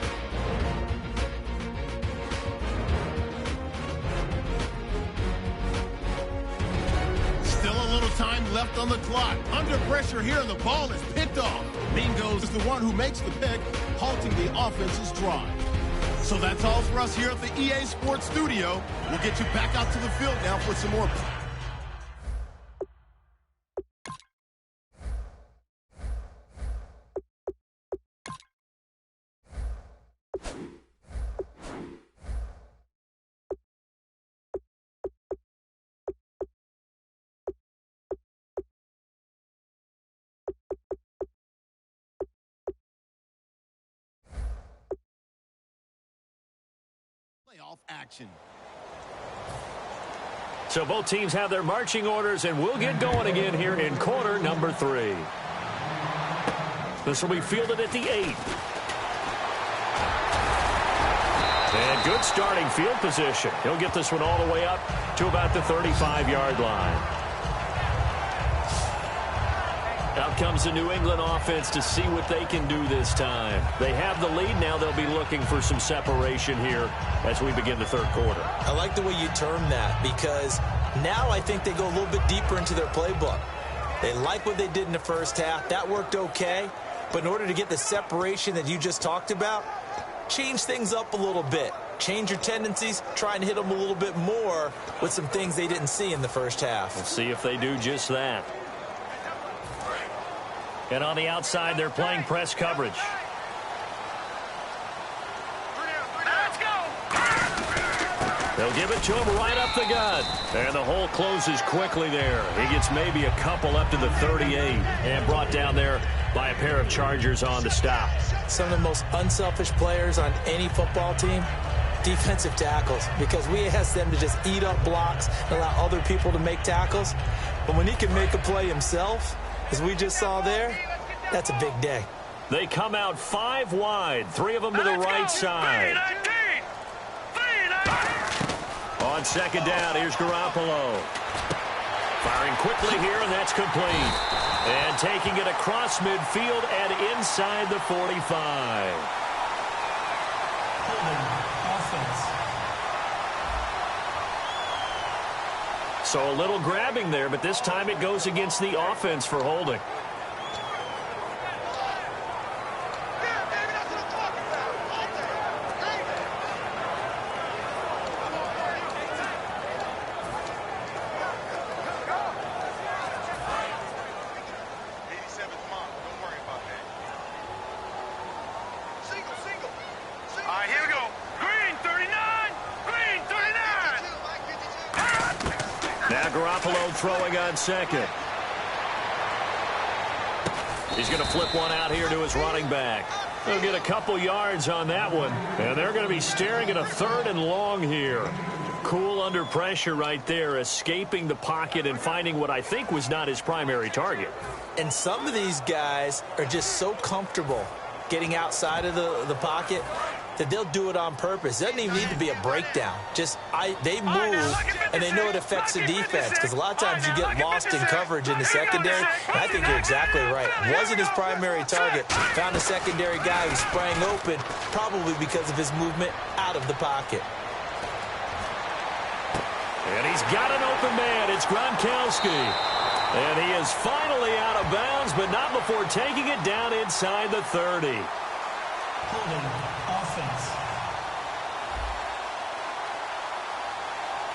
Time left on the clock. Under pressure here, and the ball is picked off. Mingos is the one who makes the pick, halting the offense's drive. So that's all for us here at the EA Sports Studio. We'll get you back out to the field now for some more. Playoff action. So both teams have their marching orders, and we'll get going again here in quarter number 3. This will be fielded at the 8. And good starting field position. He'll get this one all the way up to about the 35-yard line. Out comes the New England offense to see what they can do this time. They have the lead. Now they'll be looking for some separation here as we begin the third quarter. I like the way you term that because now I think they go a little bit deeper into their playbook. They like what they did in the first half. That worked okay. But in order to get the separation that you just talked about, change things up a little bit. Change your tendencies, try and hit them a little bit more with some things they didn't see in the first half. We'll see if they do just that. And on the outside, they're playing press coverage. Let's go! They'll give it to him right up the gut. And the hole closes quickly there. He gets maybe a couple up to the 38 and brought down there by a pair of Chargers on the stop. Some of the most unselfish players on any football team, defensive tackles, because we ask them to just eat up blocks and allow other people to make tackles. But when he can make a play himself, as we just saw there, that's a big day. They come out 5 wide, 3 of them to the right side. On second down, here's Garoppolo. Firing quickly here, and that's complete. And taking it across midfield and inside the 45. So a little grabbing there, but this time it goes against the offense for holding. Throwing on second. He's going to flip one out here to his running back. He'll get a couple yards on that one. And they're going to be staring at a 3rd and long here. Cool under pressure right there, escaping the pocket and finding what I think was not his primary target. And some of these guys are just so comfortable getting outside of the pocket that they'll do it on purpose. It doesn't even need to be a breakdown. Just they move, and they know it affects the defense because a lot of times you get lost in coverage in the secondary. And I think you're exactly right. Wasn't his primary target. Found a secondary guy who sprang open, probably because of his movement out of the pocket. And he's got an open man. It's Gronkowski. And he is finally out of bounds, but not before taking it down inside the 30. Holding offense.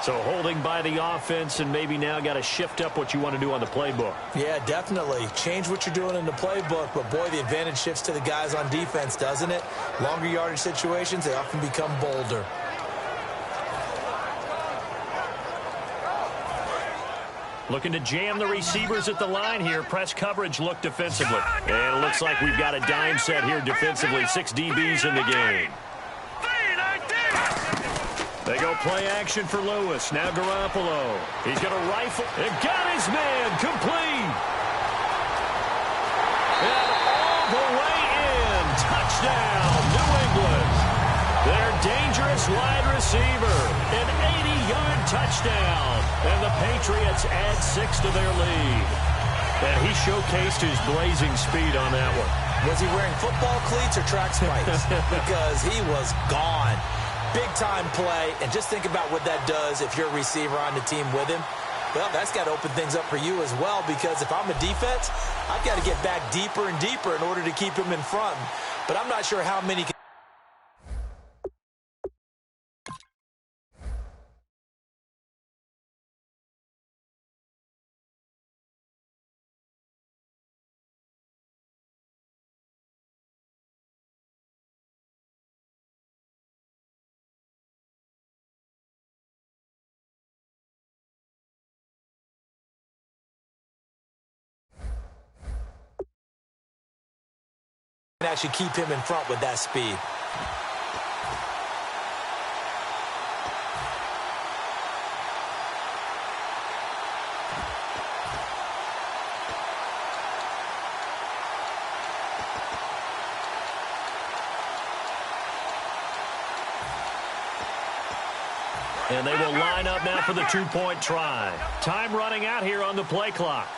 So holding by the offense, and maybe now got to shift up what you want to do on the playbook. Yeah, definitely. Change what you're doing in the playbook, but boy, the advantage shifts to the guys on defense, doesn't it? Longer yardage situations, they often become bolder. Looking to jam the receivers at the line here. Press coverage look defensively. And it looks like we've got a dime set here defensively. 6 DBs in the game. They go play action for Lewis. Now Garoppolo. He's going to rifle. And got his man complete. And all the way in. Touchdown, New England. Their dangerous wide receiver. An 80-yard touchdown. And the Patriots add 6 to their lead. And he showcased his blazing speed on that one. Was he wearing football cleats or track spikes? Because he was gone. Big-time play. And just think about what that does if you're a receiver on the team with him. Well, that's got to open things up for you as well, because if I'm a defense, I've got to get back deeper and deeper in order to keep him in front. But I'm not sure how many can. Actually keep him in front with that speed. And they will line up now for the 2-point try. Time running out here on the play clock.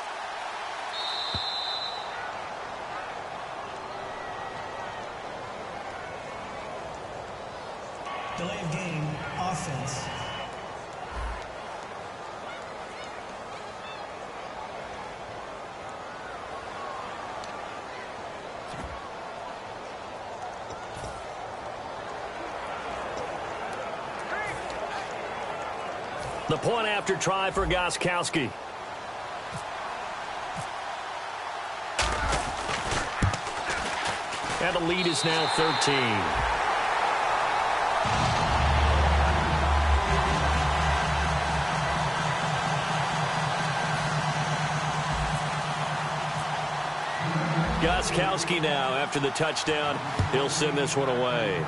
offense. The point after try for Gostkowski. And the lead is now 13. Gostkowski now, after the touchdown, he'll send this one away.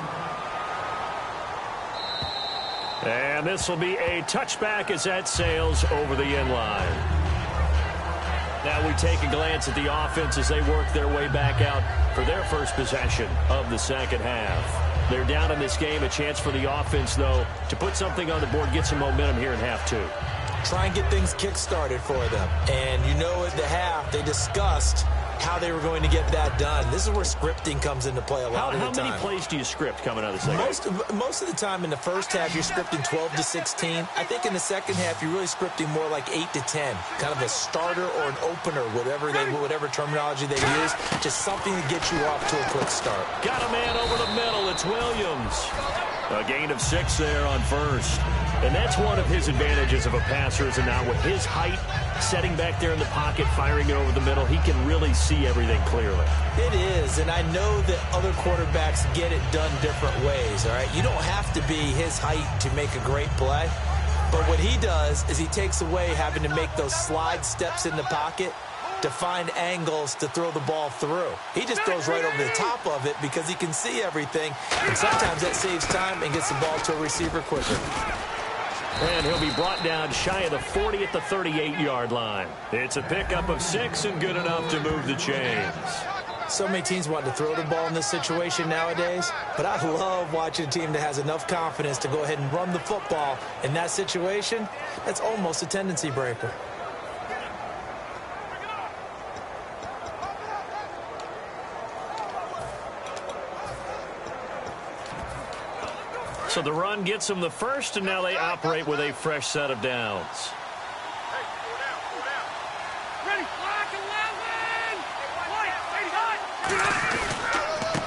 And this will be a touchback as that sails over the end line. Now we take a glance at the offense as they work their way back out for their first possession of the second half. They're down in this game. A chance for the offense, though, to put something on the board, get some momentum here in half two. Try and get things kick-started for them. And you know at the half, they discussed how they were going to get that done. This is where scripting comes into play a lot of the time. How many plays do you script coming out of the second half? Most of the time in the first half, you're scripting 12 to 16. I think in the second half, you're really scripting more like 8 to 10. Kind of a starter or an opener, whatever terminology they use. Just something to get you off to a quick start. Got a man over the middle. It's Williams. A gain of 6 there on first. And that's one of his advantages of a passer, is not with his height, setting back there in the pocket, firing it over the middle. He can really see everything clearly. It is, and I know that other quarterbacks get it done different ways, all right? You don't have to be his height to make a great play. But what he does is he takes away having to make those slide steps in the pocket to find angles to throw the ball through. He just throws right over the top of it because he can see everything, and sometimes that saves time and gets the ball to a receiver quicker. And he'll be brought down shy of the 40 at the 38-yard line. It's a pickup of 6 and good enough to move the chains. So many teams want to throw the ball in this situation nowadays, but I love watching a team that has enough confidence to go ahead and run the football in that situation. That's almost a tendency breaker. So the run gets them the first, and now they operate with a fresh set of downs.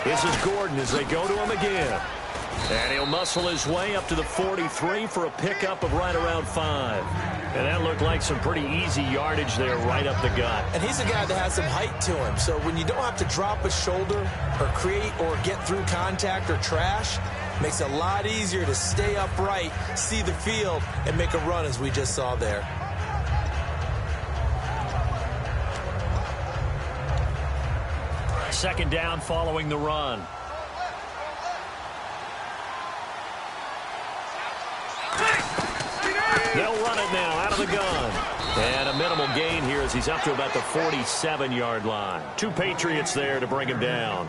This is Gordon as they go to him again. And he'll muscle his way up to the 43 for a pickup of right around 5. And that looked like some pretty easy yardage there right up the gut. And he's a guy that has some height to him. So when you don't have to drop a shoulder or create or get through contact or trash, makes it a lot easier to stay upright, see the field, and make a run as we just saw there. Second down following the run. They'll run it now out of the gun. And a minimal gain here as he's up to about the 47-yard line. 2 Patriots there to bring him down.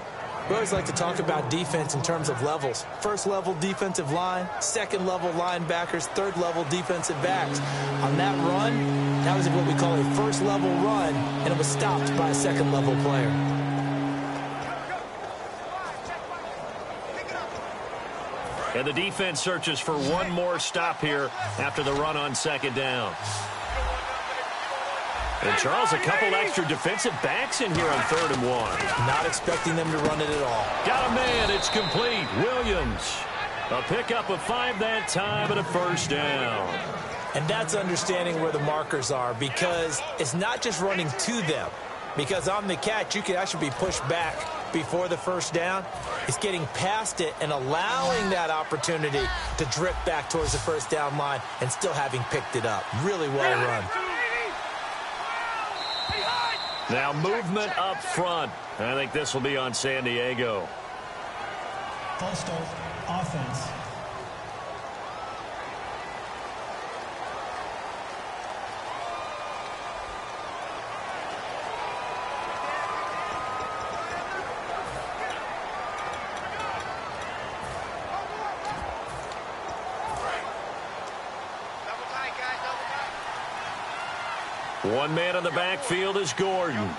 We always like to talk about defense in terms of levels. First level defensive line, second level linebackers, third level defensive backs. On that run, that was what we call a first level run, and it was stopped by a second level player. And the defense searches for one more stop here after the run on second down. And Charles, a couple extra defensive backs in here on 3rd and 1. Not expecting them to run it at all. Got a man. It's complete. Williams. A pickup of 5 that time and a first down. And that's understanding where the markers are, because it's not just running to them. Because on the catch, you could actually be pushed back before the first down. It's getting past it and allowing that opportunity to drip back towards the first down line and still having picked it up. Really well run. Now movement up front. I think this will be on San Diego. False start, offense. One man in the backfield is Gordon. And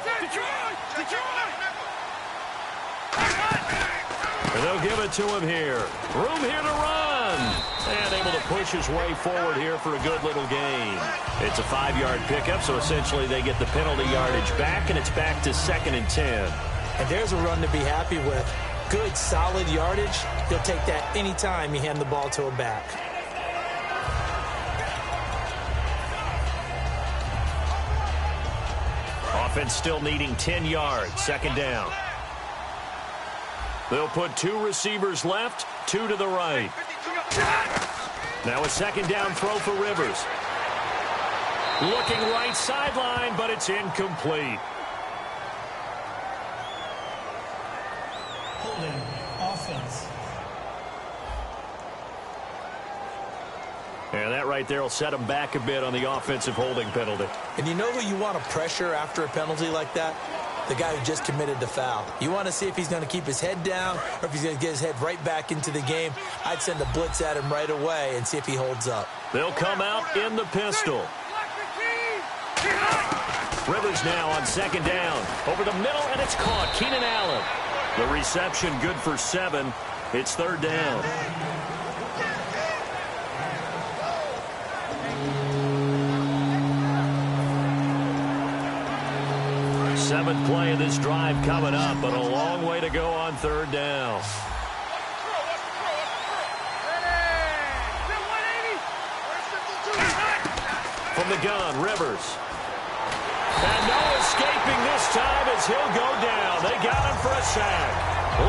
they'll give it to him here. Room here to run. run. And able to push his way forward here for a good little gain. It's a 5-yard pickup, so essentially they get the penalty yardage back, and it's back to 2nd and 10. And there's a run to be happy with. Good, solid yardage. He'll take that anytime you hand the ball to a back. Offense still needing 10 yards. 2nd down. They'll put 2 receivers left, 2 to the right. Now a 2nd down throw for Rivers. Looking right sideline, but it's incomplete. Holding offense. And that right there will set him back a bit on the offensive holding penalty. And you know who you want to pressure after a penalty like that? The guy who just committed the foul. You want to see if he's going to keep his head down or if he's going to get his head right back into the game. I'd send a blitz at him right away and see if he holds up. They'll come out in the pistol. Rivers now on 2nd down. Over the middle, and it's caught. Keenan Allen. The reception good for 7. It's 3rd down. Seventh play of this drive coming up, but a long way to go on 3rd down. From the gun, Rivers. And no escaping this time as he'll go down. They got him for a sack.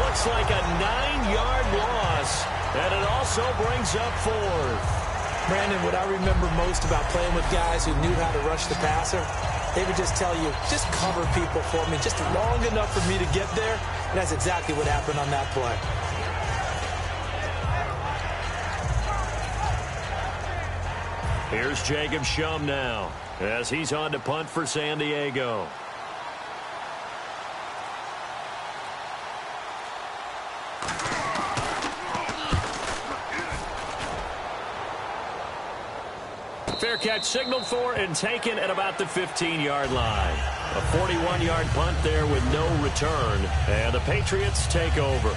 Looks like a 9-yard loss, and it also brings up 4th. Brandon, what I remember most about playing with guys who knew how to rush the passer, they would just tell you, just cover people for me, just long enough for me to get there. And that's exactly what happened on that play. Here's Jacob Shum now as he's on to punt for San Diego. Fair catch signaled for and taken at about the 15-yard line. A 41-yard punt there with no return. And the Patriots take over.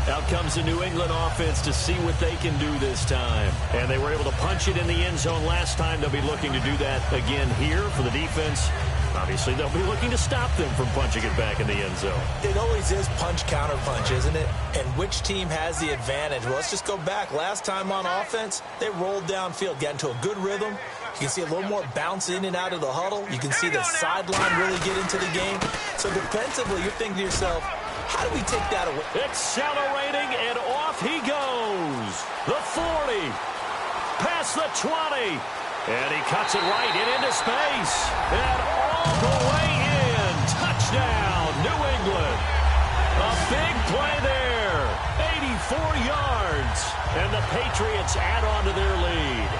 Out comes the New England offense to see what they can do this time. And they were able to punch it in the end zone last time. They'll be looking to do that again here for the defense. Obviously, they'll be looking to stop them from punching it back in the end zone. It always is punch-counter-punch, isn't it? And which team has the advantage? Well, let's just go back. Last time on offense, they rolled downfield, got into a good rhythm. You can see a little more bounce in and out of the huddle. You can see the sideline really get into the game. So defensively, you're thinking to yourself, how do we take that away? Accelerating, and off he goes. The 40, past the 20, and he cuts it right into space. And all the way in. Touchdown, New England. A big play there. 84 yards. And the Patriots add on to their lead.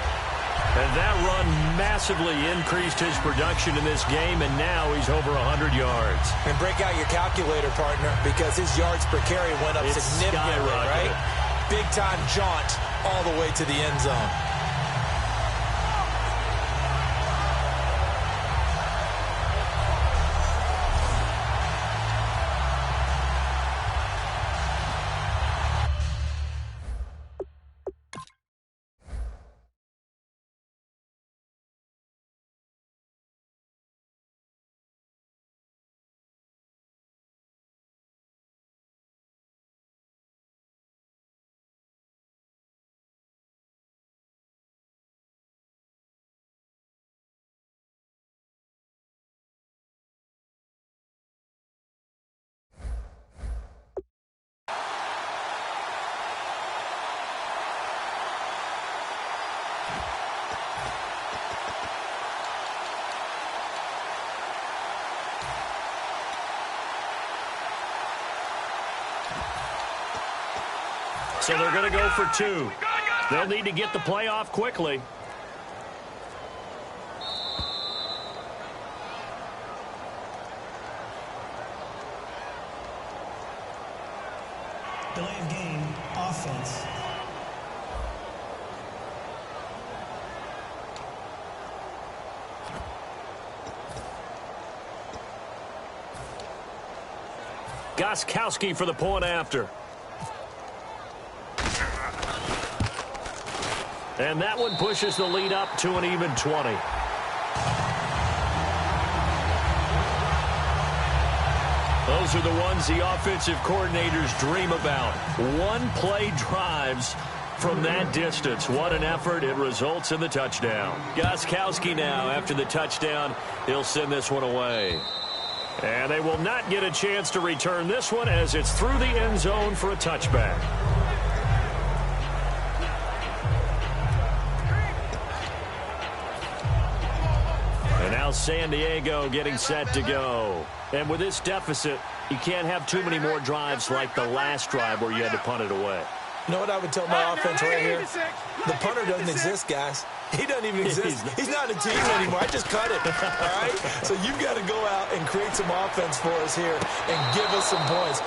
And that run massively increased his production in this game, and now he's over 100 yards. And break out your calculator, partner, because his yards per carry went up significantly, right? Big-time jaunt all the way to the end zone. So they're going to go for 2. They'll need to get the play off quickly. Delay of game, offense. Gostkowski for the point after. And that one pushes the lead up to an even 20. Those are the ones the offensive coordinators dream about. One-play drives from that distance. What an effort. It results in the touchdown. Gostkowski now, after the touchdown, he'll send this one away. And they will not get a chance to return this one as it's through the end zone for a touchback. And now San Diego getting set to go. And with this deficit, you can't have too many more drives like the last drive where you had to punt it away. You know what I would tell my offense right here? The punter doesn't exist, guys. He doesn't even exist. He's not a team anymore. I just cut it, all right? So you've got to go out and create some offense for us here and give us some points.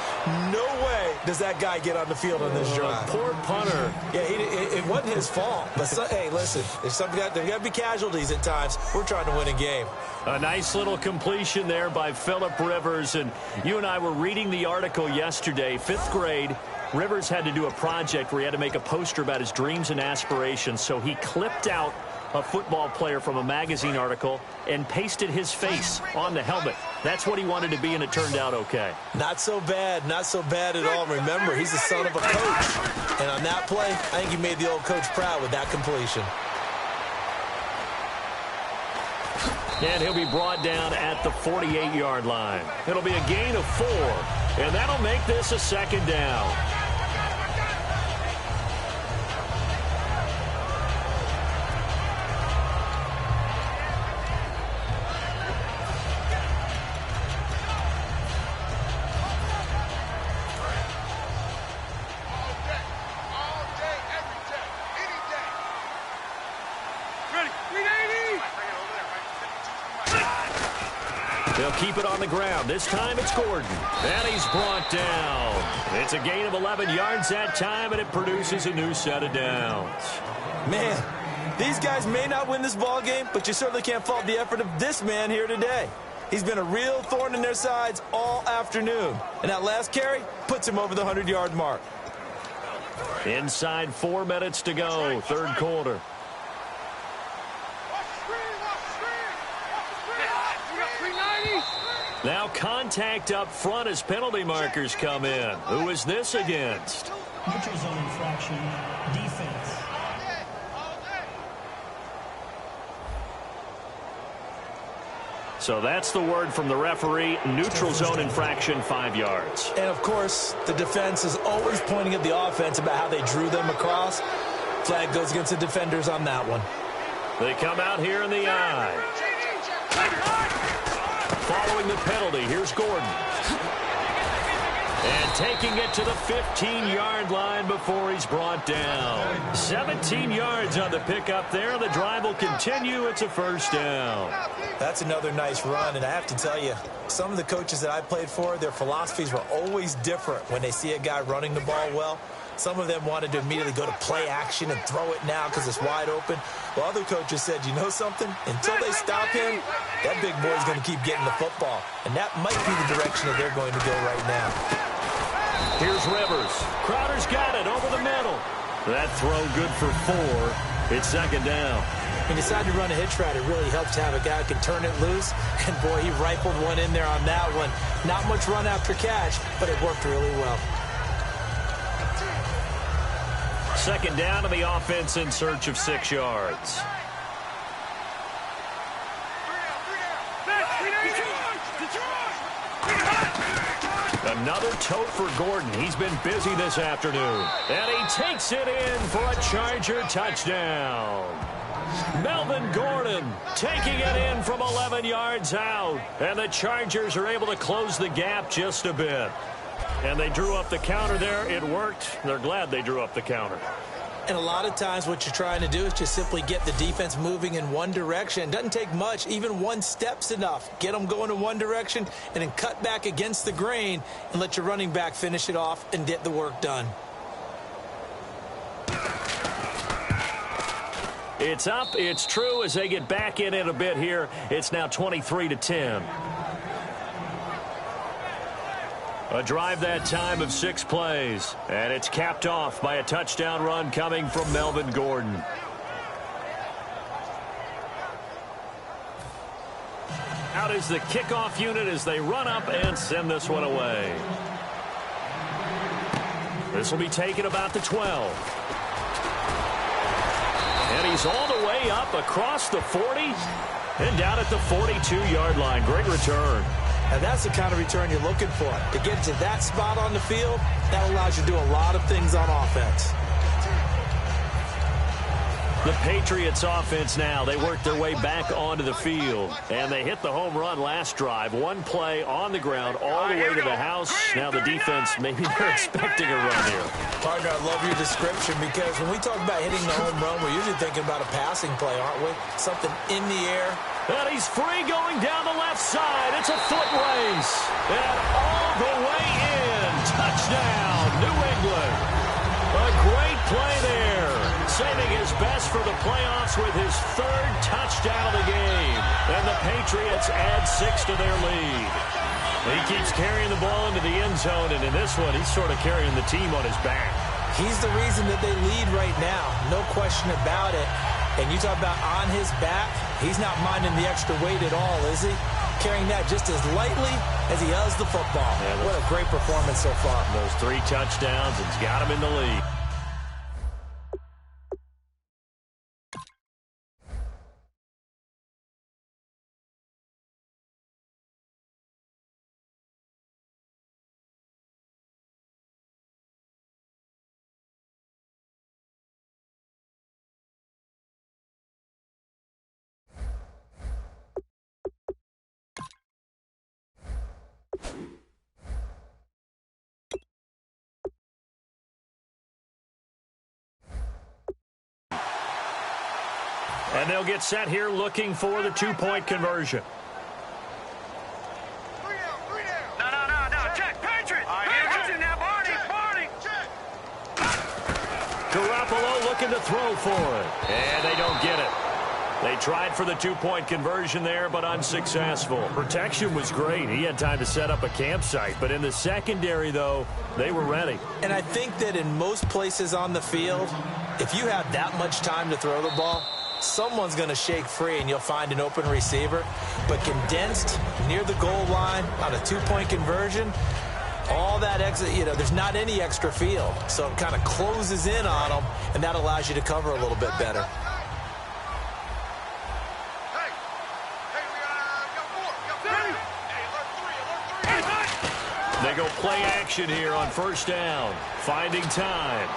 No way does that guy get on the field on this drive. Poor punter. Yeah, it wasn't his fault. But, hey, listen, there's got to be casualties at times. We're trying to win a game. A nice little completion there by Phillip Rivers. And you and I were reading the article yesterday, 5th grade. Rivers had to do a project where he had to make a poster about his dreams and aspirations, so he clipped out a football player from a magazine article and pasted his face on the helmet. That's what he wanted to be, and it turned out okay. Not so bad. Not so bad at all. Remember, he's the son of a coach. And on that play, I think he made the old coach proud with that completion. And he'll be brought down at the 48-yard line. It'll be a gain of 4, and that'll make this a 2nd down. They'll keep it on the ground. This time it's Gordon. And he's brought down. It's a gain of 11 yards that time, and it produces a new set of downs. Man, these guys may not win this ball game, but you certainly can't fault the effort of this man here today. He's been a real thorn in their sides all afternoon. And that last carry puts him over the 100-yard mark. Inside 4 minutes to go, 3rd quarter. Now contact up front as penalty markers come in. Who is this against? Neutral zone infraction, defense. So that's the word from the referee. Neutral zone infraction, 5 yards. And, of course, the defense is always pointing at the offense about how they drew them across. Flag goes against the defenders on that one. They come out here in the eye. Following the penalty, here's Gordon. And taking it to the 15-yard line before he's brought down. 17 yards on the pickup there. The drive will continue. It's a 1st down. That's another nice run, and I have to tell you, some of the coaches that I played for, their philosophies were always different when they see a guy running the ball well. Some of them wanted to immediately go to play action and throw it now because it's wide open. Well, other coaches said, you know something? Until they stop him, that big boy's going to keep getting the football. And that might be the direction that they're going to go right now. Here's Rivers. Crowder's got it over the middle. That throw good for 4. It's 2nd down. When you decide to run a hitch route, it really helps to have a guy who can turn it loose. And, boy, he rifled one in there on that one. Not much run after catch, but it worked really well. 2nd down, and the offense in search of 6 yards. Another tote for Gordon. He's been busy this afternoon. And he takes it in for a Charger touchdown. Melvin Gordon taking it in from 11 yards out. And the Chargers are able to close the gap just a bit. And they drew up the counter there. It worked. They're glad they drew up the counter. And a lot of times what you're trying to do is just simply get the defense moving in one direction. Doesn't take much. Even one step's enough. Get them going in one direction and then cut back against the grain and let your running back finish it off and get the work done. It's up. It's true as they get back in it a bit here. It's now 23-10. A drive that time of 6 plays. And it's capped off by a touchdown run coming from Melvin Gordon. Out is the kickoff unit as they run up and send this one away. This will be taken about the 12. And he's all the way up across the 40 and down at the 42-yard line. Great return. And that's the kind of return you're looking for. To get to that spot on the field, that allows you to do a lot of things on offense. The Patriots offense now, they work their way back onto the field. And they hit the home run last drive. One play on the ground all the way to the house. Now the defense, maybe they're expecting a run here. Partner, I love your description because when we talk about hitting the home run, we're usually thinking about a passing play, aren't we? Something in the air. And he's free going down the left side. It's a foot race. And all the way in. Touchdown, New England. A great play there. Saving his best for the playoffs with his third touchdown of the game. And the Patriots add 6 to their lead. He keeps carrying the ball into the end zone, and in this one, he's sort of carrying the team on his back. He's the reason that they lead right now. No question about it. And you talk about on his back, he's not minding the extra weight at all, is he? Carrying that just as lightly as he does the football. Yeah, what a great performance so far. Those 3 touchdowns, it's got him in the lead. And they'll get set here looking for the 2-point conversion. No. Check. Patriots. Patriots now. Barney. Garoppolo looking to throw for it. And they don't get it. They tried for the 2-point conversion there, but unsuccessful. Protection was great. He had time to set up a campsite. But in the secondary, though, they were ready. And I think that in most places on the field, if you have that much time to throw the ball, someone's going to shake free and you'll find an open receiver. But condensed near the goal line on a 2-point conversion, all that exit, there's not any extra field. So it kind of closes in on them, and that allows you to cover a little bit better. They go play action here on first down. Finding time.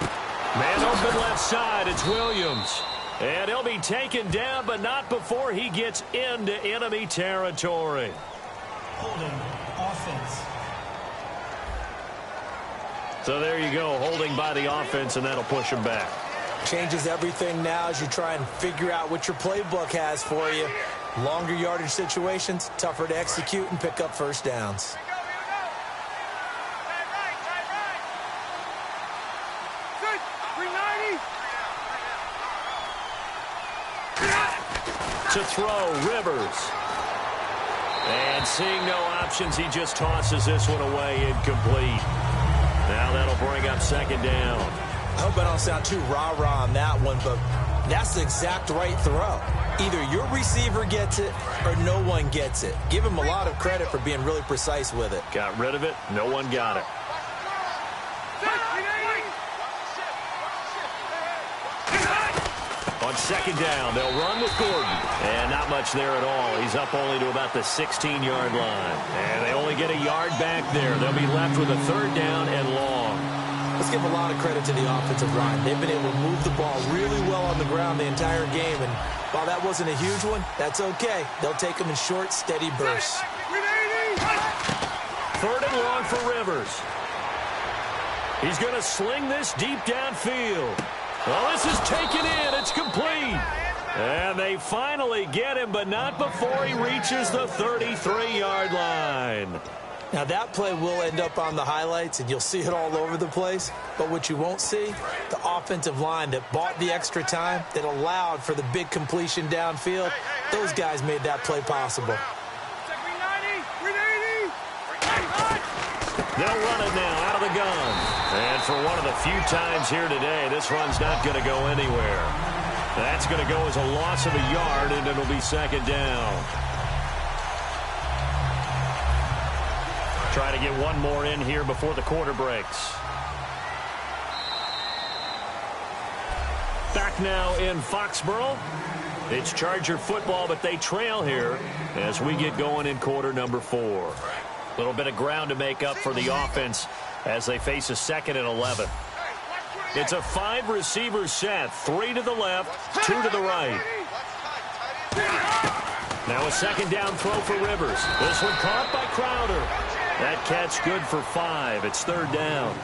Man open left side. It's Williams. And he'll be taken down, but not before he gets into enemy territory. Holding offense. So there you go, holding by the offense, and that'll push him back. Changes everything now as you try and figure out what your playbook has for you. Longer yardage situations, tougher to execute and pick up first downs. To throw, Rivers. And seeing no options, he just tosses this one away incomplete. Now that'll bring up second down. I hope I don't sound too rah-rah on that one, but that's the exact right throw. Either your receiver gets it or no one gets it. Give him a lot of credit for being really precise with it. Got rid of it. No one got it. On second down, they'll run with Gordon. And not much there at all. He's up only to about the 16-yard line. And they only get a yard back there. They'll be left with a third down and long. Let's give a lot of credit to the offensive line. They've been able to move the ball really well on the ground the entire game. And while that wasn't a huge one, that's okay. They'll take them in short, steady bursts. Third and long for Rivers. He's going to sling this deep downfield. Well, this is taken in. It's complete. And they finally get him, but not before he reaches the 33-yard line. Now, that play will end up on the highlights, and you'll see it all over the place. But what you won't see, the offensive line that bought the extra time, that allowed for the big completion downfield, those guys made that play possible. They'll run it now out of the gun. And for one of the few times here today, this run's not going to go anywhere. That's going to go as a loss of a yard, and it'll be second down. try to get one more in here before the quarter breaks. Back now in Foxborough. It's Charger football, but they trail here as we get going in quarter number 4. A little bit of ground to make up for the offense as they face a 2nd and 11. It's a 5-receiver set. 3 to the left, 2 to the right. Now a 2nd down throw for Rivers. This one caught by Crowder. That catch good for 5. It's 3rd down.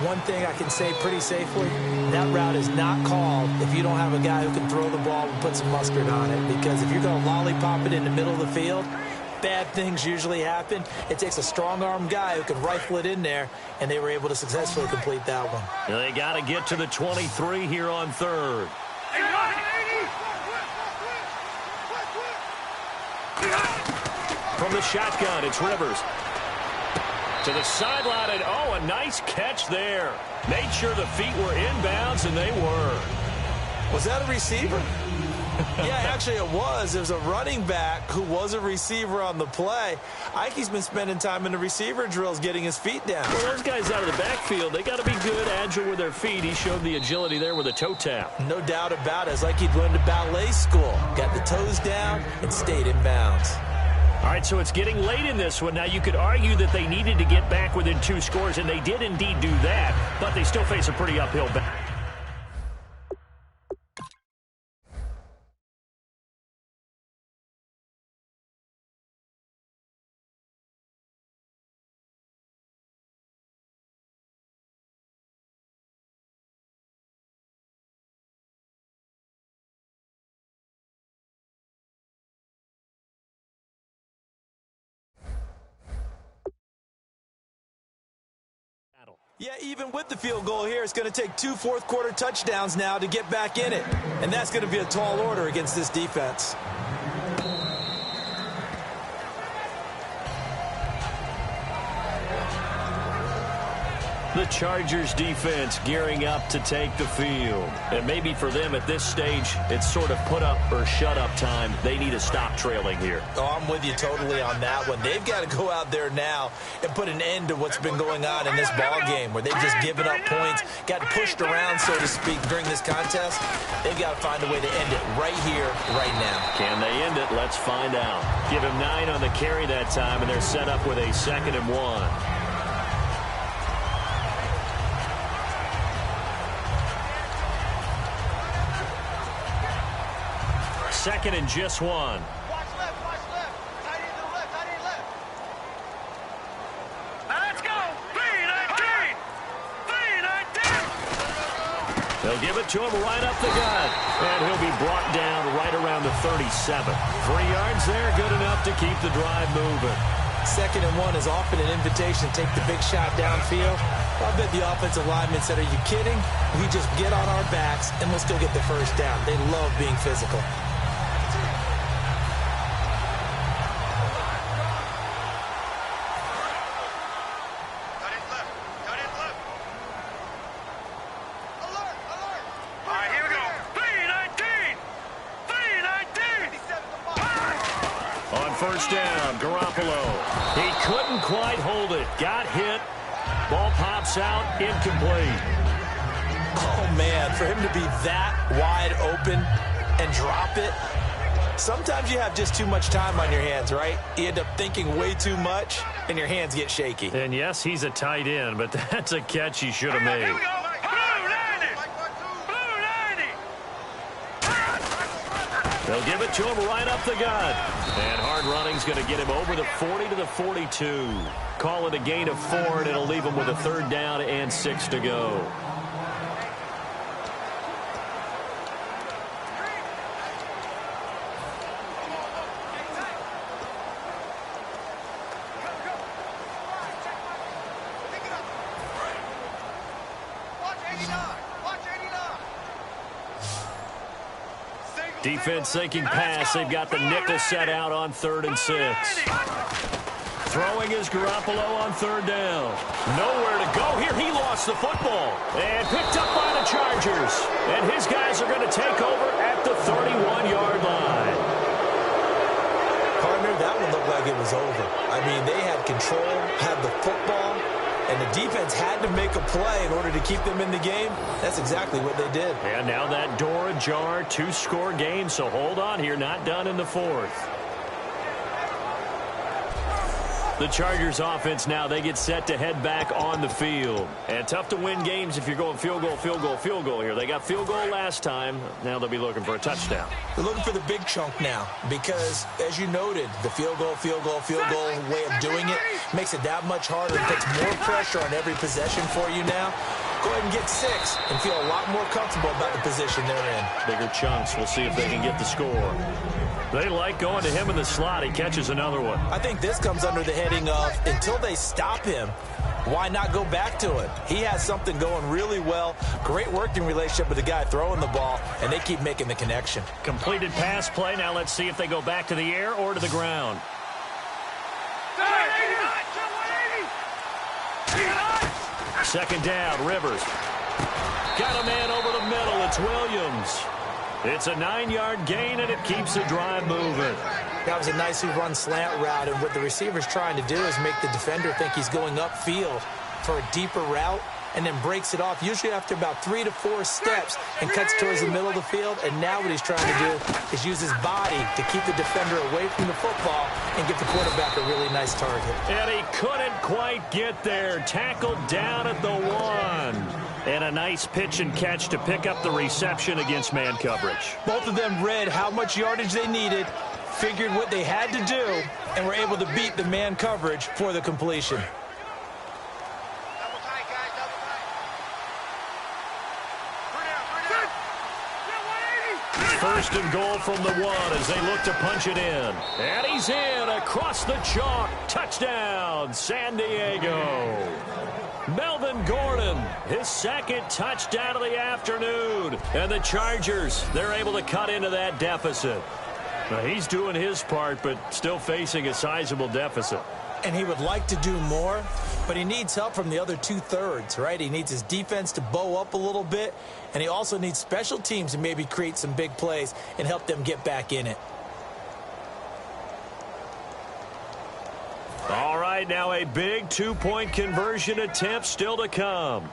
One thing I can say pretty safely, that route is not called if you don't have a guy who can throw the ball and put some mustard on it. Because if you're going to lollipop it in the middle of the field, bad things usually happen. It takes a strong-arm guy who can rifle it in there, and they were able to successfully complete that one. They got to get to the 23 here on 3rd. From the shotgun, it's Rivers. To the sideline, and a nice catch there. Made sure the feet were inbounds, and they were. Was that a receiver? Yeah, actually it was. It was a running back who was a receiver on the play. Ike's been spending time in the receiver drills getting his feet down. Well, those guys out of the backfield, they got to be good, agile with their feet. He showed the agility there with a toe tap. No doubt about it. It's like he'd learned at ballet school. Got the toes down and stayed in bounds. All right, so it's getting late in this one. Now, you could argue that they needed to get back within 2 scores, and they did indeed do that, but they still face a pretty uphill battle. Yeah, even with the field goal here, it's going to take 2 fourth-quarter touchdowns now to get back in it. And that's going to be a tall order against this defense. The Chargers defense gearing up to take the field. And maybe for them at this stage, it's sort of put up or shut up time. They need to stop trailing here. Oh, I'm with you totally on that one. They've got to go out there now and put an end to what's been going on in this ball game where they've just given up points, got pushed around, so to speak, during this contest. They've got to find a way to end it right here, right now. Can they end it? Let's find out. Give him 9 on the carry that time, and they're set up with a 2nd and 1. 2nd and just 1. Watch left, watch left. Tight end to the left, tight end left. Now let's go. 3-19. 3-19. They'll give it to him right up the gut. And he'll be brought down right around the 37. 3 yards there, good enough to keep the drive moving. 2nd and 1 is often an invitation to take the big shot downfield. I bet the offensive linemen said, are you kidding? We just get on our backs and let's go get the first down. They love being physical. First down, Garoppolo. He couldn't quite hold it. Got hit. Ball pops out, incomplete. Oh, man, for him to be that wide open and drop it, sometimes you have just too much time on your hands, right? You end up thinking way too much, and your hands get shaky. And, yes, he's a tight end, but that's a catch he should have made. They'll give it to him right up the gut. And hard running's going to get him over the 40 to the 42. Call it a gain of 4, and it'll leave him with a 3rd down and 6 to go. Defense thinking pass. They've got the nickel set out on 3rd and 6. Throwing is Garoppolo on 3rd down. Nowhere to go here. He lost the football. And picked up by the Chargers. And his guys are going to take over at the 31-yard line. Partner, that one looked like it was was over. I mean, they had control, had the football, and the defense had to make a play in order to keep them in the game. That's exactly what they did. And now that door ajar, 2-score game, so hold on here, not done in the fourth. The Chargers offense now, they get set to head back on the field. And tough to win games if you're going field goal, field goal, field goal here. They got field goal last time. Now they'll be looking for a touchdown. They're looking for the big chunk now because, as you noted, the field goal way of doing it makes it that much harder and puts more pressure on every possession for you now. Go ahead and get 6 and feel a lot more comfortable about the position they're in. Bigger chunks. We'll see if they can get the score. They like going to him in the slot. He catches another one. I think this comes under the heading of, until they stop him, why not go back to it? He has something going really well. Great working relationship with the guy throwing the ball, and they keep making the connection. Completed pass play. Now let's see if they go back to the air or to the ground. Second down, Rivers. Got a man over the middle. It's Williams. It's a 9-yard gain, and it keeps the drive moving. That was a nicely run slant route, and what the receiver's trying to do is make the defender think he's going upfield for a deeper route, and then breaks it off, usually after about 3 to 4 steps, and cuts towards the middle of the field. And now what he's trying to do is use his body to keep the defender away from the football and give the quarterback a really nice target. And he couldn't quite get there. Tackled down at the 1. And a nice pitch and catch to pick up the reception against man coverage. Both of them read how much yardage they needed, figured what they had to do, and were able to beat the man coverage for the completion. First and goal from the 1 as they look to punch it in. And he's in across the chalk. Touchdown, San Diego. Melvin Gordon, his second touchdown of the afternoon. And the Chargers, they're able to cut into that deficit. Now, he's doing his part, but still facing a sizable deficit. And he would like to do more, but he needs help from the other 2/3, right? He needs his defense to bow up a little bit, and he also needs special teams to maybe create some big plays and help them get back in it. All right, now a big 2-point conversion attempt still to come.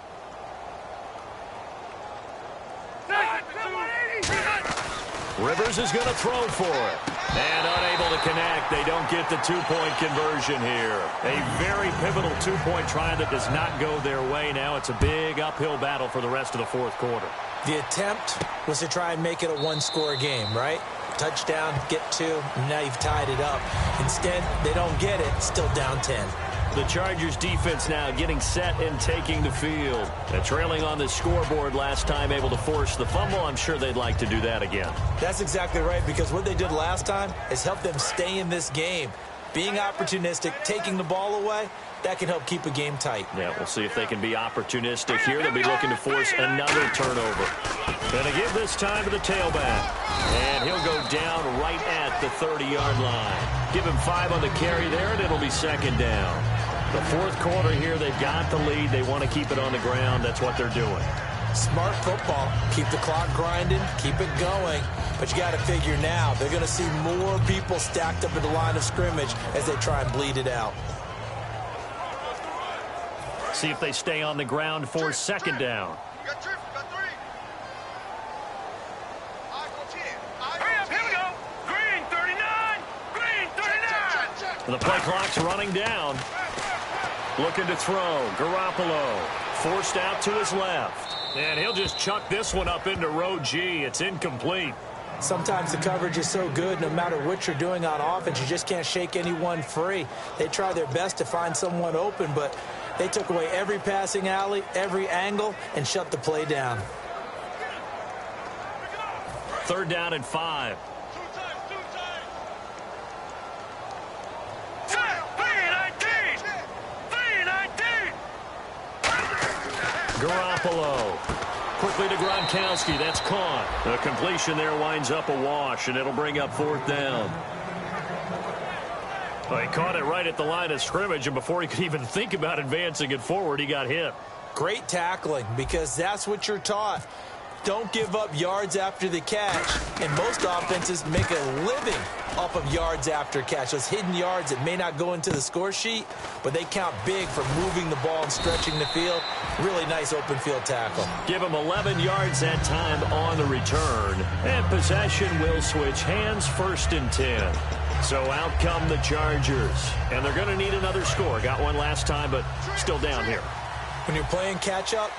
Rivers is going to throw for it. And unable to connect. They don't get the 2-point conversion here. A very pivotal 2-point try that does not go their way. Now it's a big uphill battle for the rest of the fourth quarter. The attempt was to try and make it a 1-score game, right? Touchdown, get 2, and now you've tied it up. Instead, they don't get it, still down 10. The Chargers defense now getting set and taking the field. And trailing on the scoreboard last time, able to force the fumble. I'm sure they'd like to do that again. That's exactly right, because what they did last time is help them stay in this game. Being opportunistic, taking the ball away, that can help keep a game tight. Yeah, we'll see if they can be opportunistic here. They'll be looking to force another turnover. And again, this time to the tailback. And he'll go down right at the 30-yard line. Give him 5 on the carry there, and it'll be second down. The fourth quarter here, they've got the lead. They want to keep it on the ground. That's what they're doing. Smart football. Keep the clock grinding. Keep it going. But you got to figure now, they're going to see more people stacked up at the line of scrimmage as they try and bleed it out. See if they stay on the ground for second down. The play clock's running down. Looking to throw. Garoppolo forced out to his left. And he'll just chuck this one up into row G. It's incomplete. Sometimes the coverage is so good, no matter what you're doing on offense, you just can't shake anyone free. They try their best to find someone open, but they took away every passing alley, every angle, and shut the play down. Third down and 5. Garoppolo. Quickly to Gronkowski. That's caught. The completion there winds up a wash, and it'll bring up fourth down. Well, he caught it right at the line of scrimmage, and before he could even think about advancing it forward, he got hit. Great tackling, because that's what you're taught. don't give up yards after the catch. And most offenses make a living off of yards after catch. Those hidden yards that may not go into the score sheet, but they count big for moving the ball and stretching the field. Really nice open field tackle. Give them 11 yards that time on the return. And possession will switch hands, 1st and 10. So out come the Chargers. And they're going to need another score. Got one last time, but still down here. When you're playing catch-up,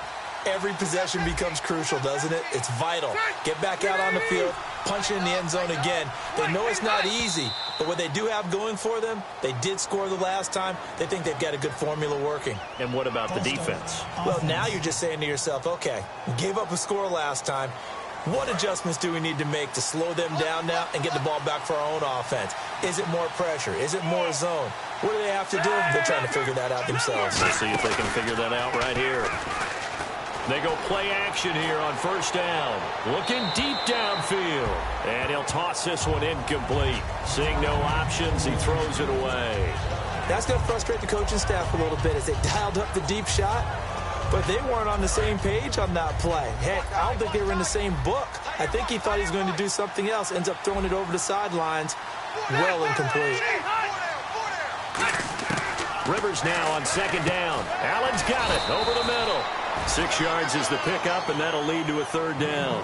every possession becomes crucial, doesn't it? It's vital. Get back out on the field, punch it in the end zone again. They know it's not easy, but what they do have going for them, they did score the last time. They think they've got a good formula working. And what about the defense? Well, now you're just saying to yourself, okay, we gave up a score last time. What adjustments do we need to make to slow them down now and get the ball back for our own offense? Is it more pressure? Is it more zone? What do they have to do? They're trying to figure that out themselves. We'll see if they can figure that out right here. They go play action here on 1st down. Looking deep downfield. And he'll toss this one incomplete. Seeing no options, he throws it away. That's going to frustrate the coaching staff a little bit as they dialed up the deep shot. But they weren't on the same page on that play. Heck, I don't think they were in the same book. I think he thought he was going to do something else. Ends up throwing it over the sidelines. Well incomplete. Rivers now on 2nd down. Allen's got it over the middle. 6 yards is the pickup, and that'll lead to a 3rd down.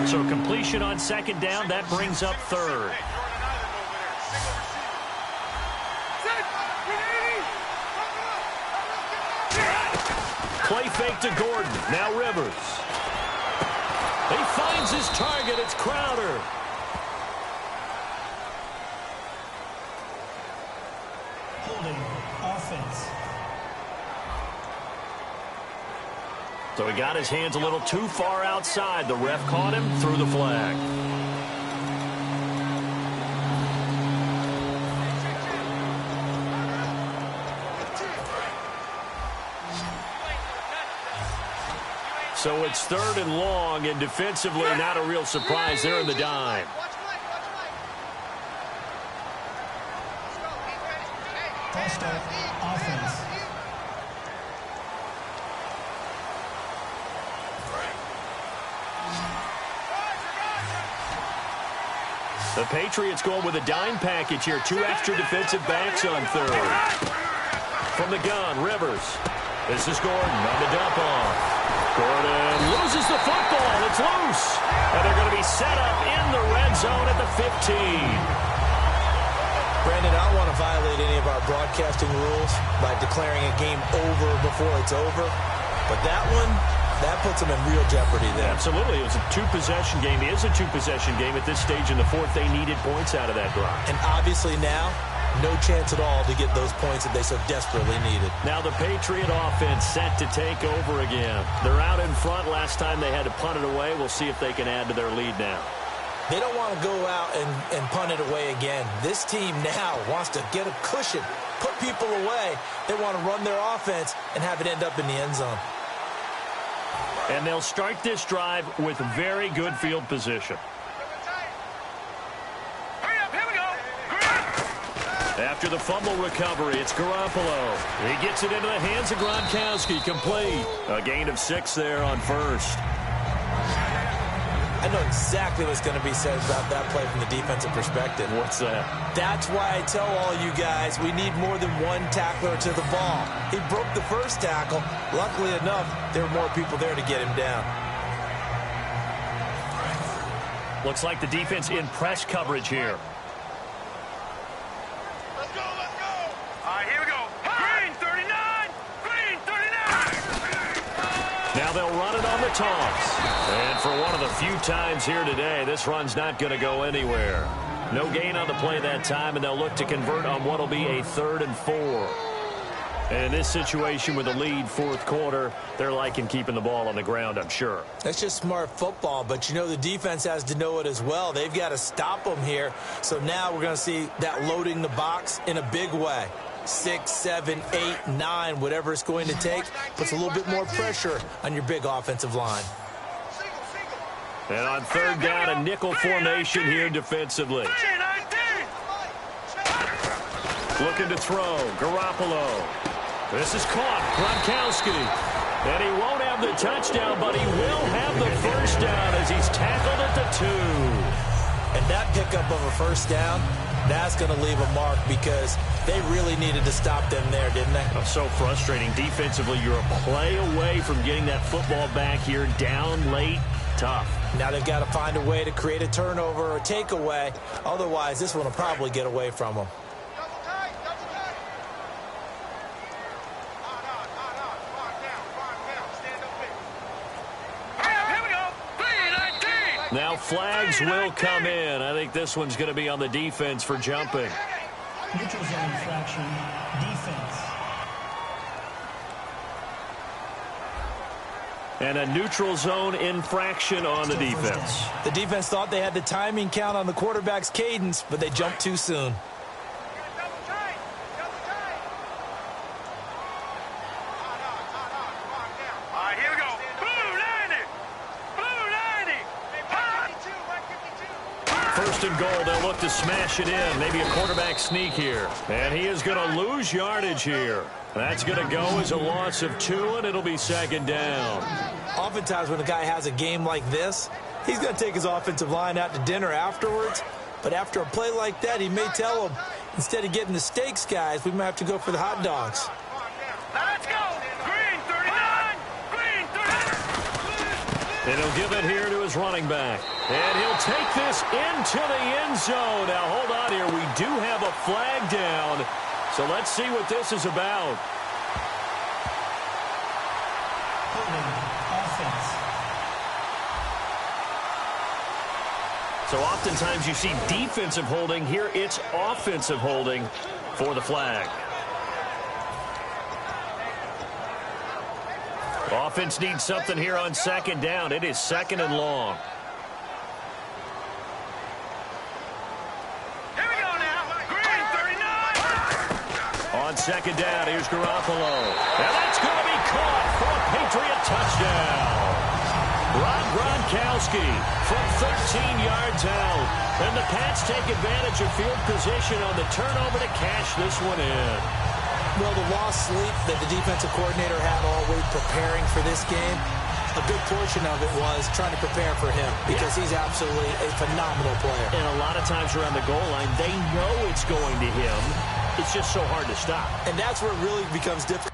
So completion on 2nd down, that brings up 3rd. Play fake to Gordon. Now Rivers. He finds his target. It's Crowder. Holding offense. So he got his hands a little too far outside. The ref caught him, threw the flag. So it's 3rd and long, and defensively not a real surprise. They're in the dime. False start, offense. The Patriots going with a dime package here. 2 extra defensive backs on 3rd. From the gun, Rivers. This is Gordon on the dump off. Gordon loses the football. It's loose. And they're going to be set up in the red zone at the 15. Brandon, I don't want to violate any of our broadcasting rules by declaring a game over before it's over. But that one, that puts them in real jeopardy there. Absolutely. It was a 2-possession game. It is a 2-possession game at this stage in the 4th. They needed points out of that drive. And obviously now, no chance at all to get those points that they so desperately needed. Now the Patriot offense set to take over again. They're out in front. Last time they had to punt it away. We'll see if they can add to their lead now. They don't want to go out and punt it away again. This team now wants to get a cushion, put people away. They want to run their offense and have it end up in the end zone. And they'll start this drive with very good field position. After the fumble recovery, it's Garoppolo. He gets it into the hands of Gronkowski, complete. A gain of 6 there on 1st. I know exactly what's going to be said about that play from the defensive perspective. What's that? That's why I tell all you guys we need more than one tackler to the ball. He broke the first tackle. Luckily enough, there were more people there to get him down. Looks like the defense in press coverage here. Now they'll run it on the toss. And for one of the few times here today, this run's not going to go anywhere. No gain on the play that time, and they'll look to convert on what will be a 3rd and 4. And in this situation with the lead 4th quarter, they're liking keeping the ball on the ground, I'm sure. That's just smart football, but you know the defense has to know it as well. They've got to stop them here. So now we're going to see that loading the box in a big way. 6, 7, 8, 9, whatever it's going to take, puts a little bit more pressure on your big offensive line. And on 3rd down, a nickel formation here defensively. Looking to throw. Garoppolo. This is caught. Gronkowski. And he won't have the touchdown, but he will have the first down as he's tackled at the 2. And that pickup of a first down, that's going to leave a mark because they really needed to stop them there, didn't they? Oh, so frustrating. Defensively, you're a play away from getting that football back here. Down late. Tough. Now they've got to find a way to create a turnover or takeaway. Otherwise, this one will probably get away from them. Now flags will come in. I think this one's going to be on the defense for jumping. Neutral zone infraction, defense. And a neutral zone infraction on the defense. The defense thought they had the timing count on the quarterback's cadence, but they jumped too soon. First and goal, they'll look to smash it in. Maybe a quarterback sneak here. And he is going to lose yardage here. That's going to go as a loss of 2, and it'll be second down. Oftentimes when a guy has a game like this, he's going to take his offensive line out to dinner afterwards. But after a play like that, he may tell them, instead of getting the steaks, guys, we might have to go for the hot dogs. Let's go! Green 39! Green 39! And he'll give it here to his running back. And he'll take this into the end zone. Now, hold on here. We do have a flag down. So let's see what this is about. Offense. So oftentimes you see defensive holding. Here it's offensive holding for the flag. Offense needs something here on second down. It is second and long. Here we go now. Green 39! On second down, here's Garoppolo. And that's going to be caught for a Patriot touchdown. Rob Gronkowski from 13 yards out. And the Pats take advantage of field position on the turnover to cash this one in. Well, the lost sleep that the defensive coordinator had all week preparing for this game, a big portion of it was trying to prepare for him because he's absolutely a phenomenal player. And a lot of times around the goal line, they know it's going to him. It's just so hard to stop. And that's where it really becomes difficult.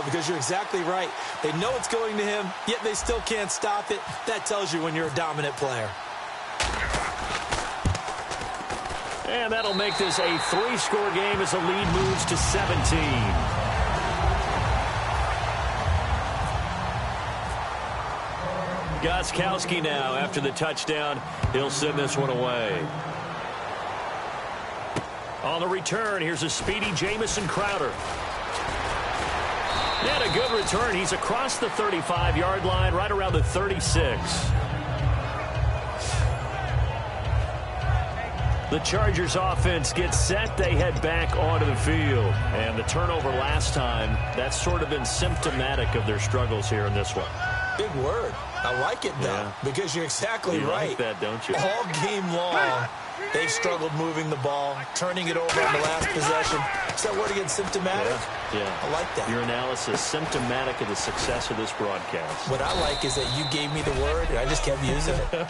Because you're exactly right. They know it's going to him, yet they still can't stop it. That tells you when you're a dominant player. And that'll make this a 3-score game as the lead moves to 17. Gostkowski now after the touchdown. He'll send this one away. On the return, here's a speedy Jamison Crowder. And a good return. He's across the 35-yard line, right around the 36. The Chargers offense gets set. They head back onto the field. And the turnover last time, that's sort of been symptomatic of their struggles here in this one. Big word. I like it, though, because you're exactly right. You like that, don't you? All game long, they've struggled moving the ball, turning it over on the last possession. Is that word again, symptomatic? Yeah. I like that. Your analysis, symptomatic of the success of this broadcast. What I like is that you gave me the word, and I just kept using it.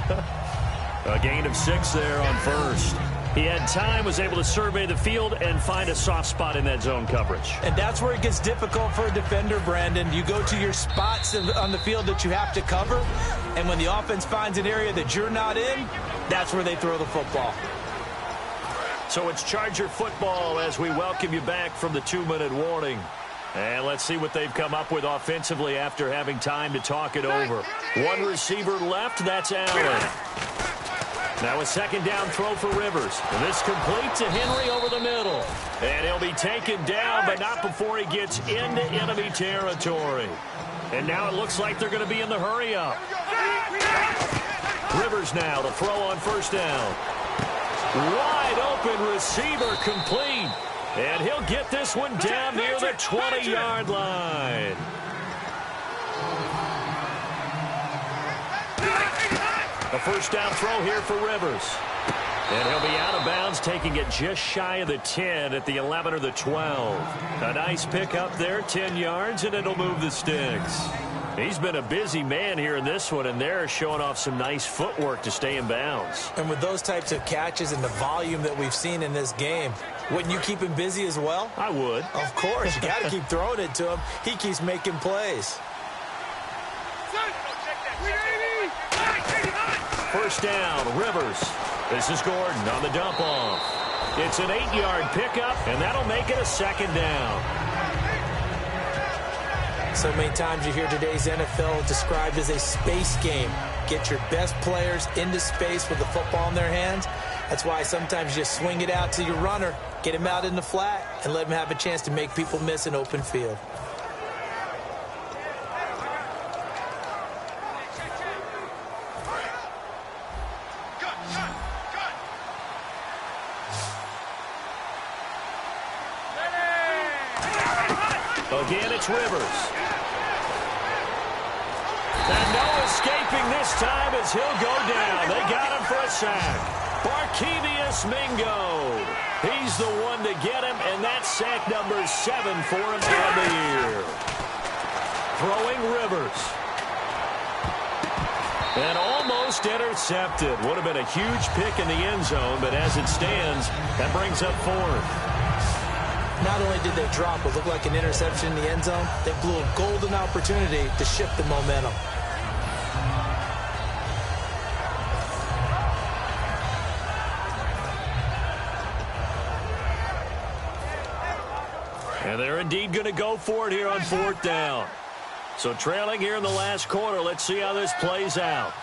A gain of 6 there on first. He had time, was able to survey the field and find a soft spot in that zone coverage. And that's where it gets difficult for a defender, Brandon. You go to your spots on the field that you have to cover, and when the offense finds an area that you're not in, that's where they throw the football. So it's Charger football as we welcome you back from the 2-minute warning. And let's see what they've come up with offensively after having time to talk it over. One receiver left, that's Allen. Now a second down throw for Rivers. And this complete to Henry over the middle. And he'll be taken down, but not before he gets into enemy territory. And now it looks like they're going to be in the hurry-up. Rivers now to throw on first down. Wide open receiver complete. And he'll get this one down near the 20-yard line. A first down throw here for Rivers. And he'll be out of bounds, taking it just shy of the 10 at the 11 or the 12. A nice pick up there, 10 yards, and it'll move the sticks. He's been a busy man here in this one, and they're showing off some nice footwork to stay in bounds. And with those types of catches and the volume that we've seen in this game, wouldn't you keep him busy as well? I would. Of course. You got to keep throwing it to him. He keeps making plays. First down, Rivers. This is Gordon on the dump off. It's an 8-yard pickup, and that'll make it a second down. So many times you hear today's NFL described as a space game. Get your best players into space with the football in their hands. That's why sometimes you just swing it out to your runner, get him out in the flat, and let him have a chance to make people miss an open field. Again, it's Rivers. And no escaping this time as he'll go down. They got him for a sack. Barkevius Mingo. He's the one to get him, and that's sack number 7 for him on the year. Throwing Rivers. And almost intercepted. Would have been a huge pick in the end zone, but as it stands, that brings up 4th. Not only did they drop what looked like an interception in the end zone, they blew a golden opportunity to shift the momentum. And they're indeed going to go for it here on 4th down. So trailing here in the last quarter, let's see how this plays out.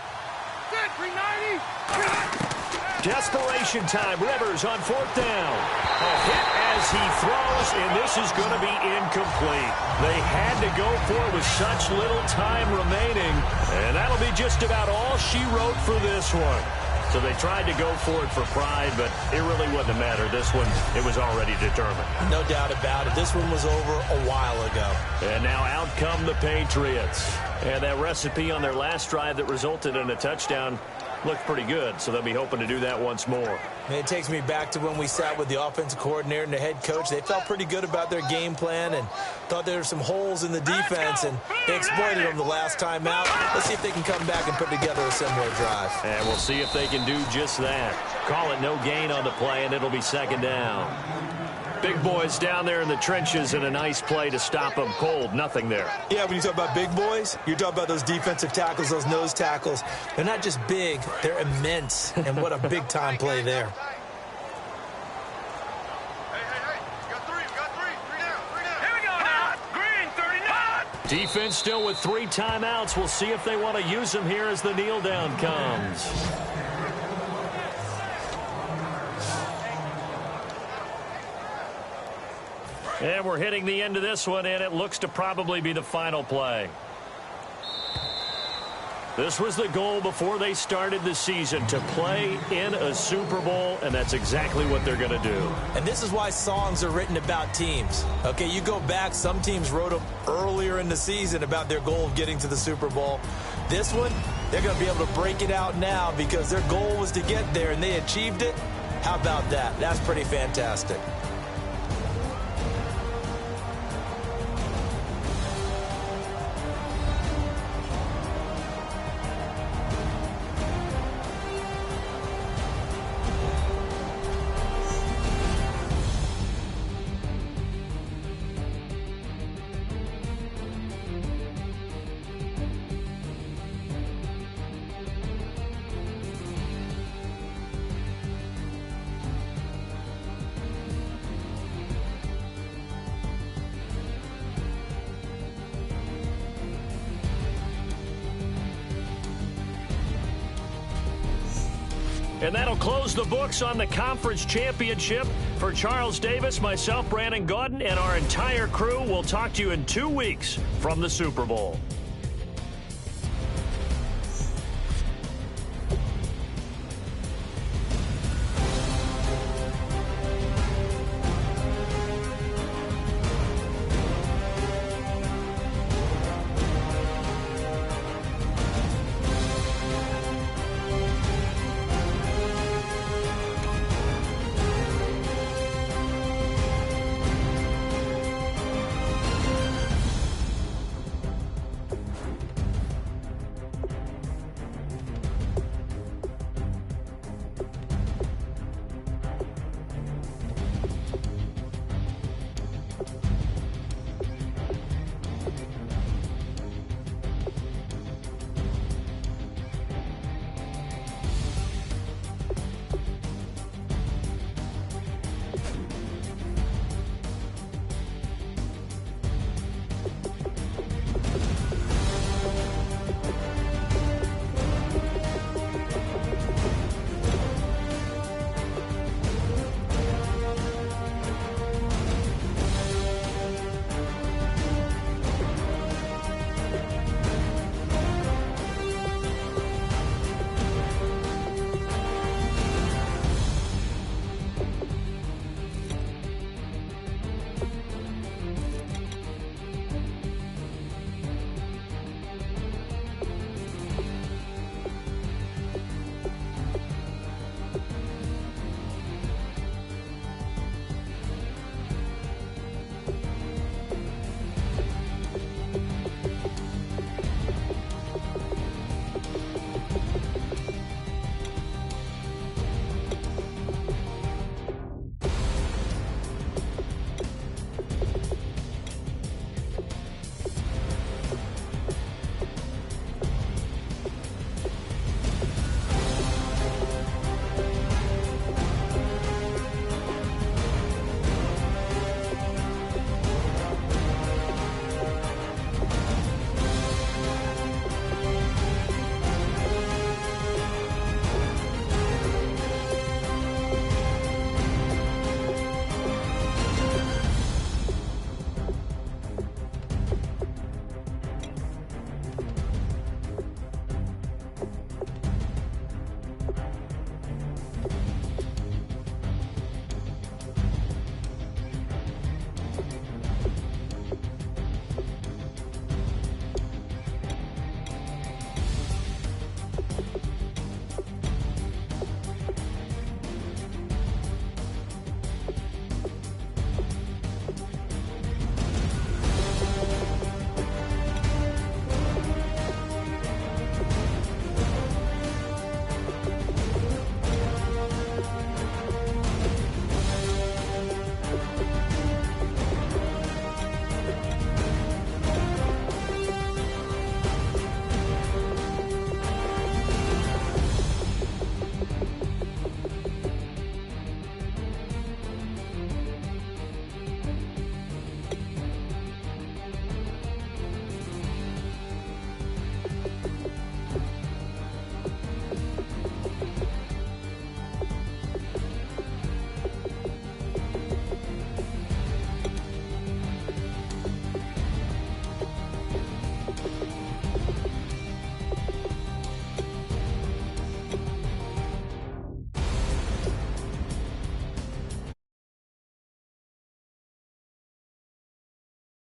Desperation time. Rivers on 4th down. A hit as he throws, and this is going to be incomplete. They had to go for it with such little time remaining, and that'll be just about all she wrote for this one. So they tried to go for it for pride, but it really wouldn't have mattered. This one, it was already determined. No doubt about it. This one was over a while ago. And now out come the Patriots. And that recipe on their last drive that resulted in a touchdown looked pretty good, so they'll be hoping to do that once more. And it takes me back to when we sat with the offensive coordinator and the head coach. They felt pretty good about their game plan and thought there were some holes in the defense, and they exploited them the last time out. Let's see if they can come back and put together a similar drive. And we'll see if they can do just that. Call it no gain on the play, and it'll be second down. Big boys down there in the trenches, and a nice play to stop them cold. Nothing there. Yeah, when you talk about big boys, you're talking about those defensive tackles, those nose tackles. They're not just big, they're immense. And what a big-time play there. Defense still with 3 timeouts. We'll see if they want to use them here as the kneel down comes. And we're hitting the end of this one, and it looks to probably be the final play. This was the goal before they started the season, to play in a Super Bowl, and that's exactly what they're going to do. And this is why songs are written about teams. Okay, you go back, some teams wrote them earlier in the season about their goal of getting to the Super Bowl. This one, they're going to be able to break it out now because their goal was to get there, and they achieved it. How about that? That's pretty fantastic. And that'll close the books on the conference championship. For Charles Davis, myself, Brandon Gaudin, and our entire crew, we'll talk to you in 2 weeks from the Super Bowl.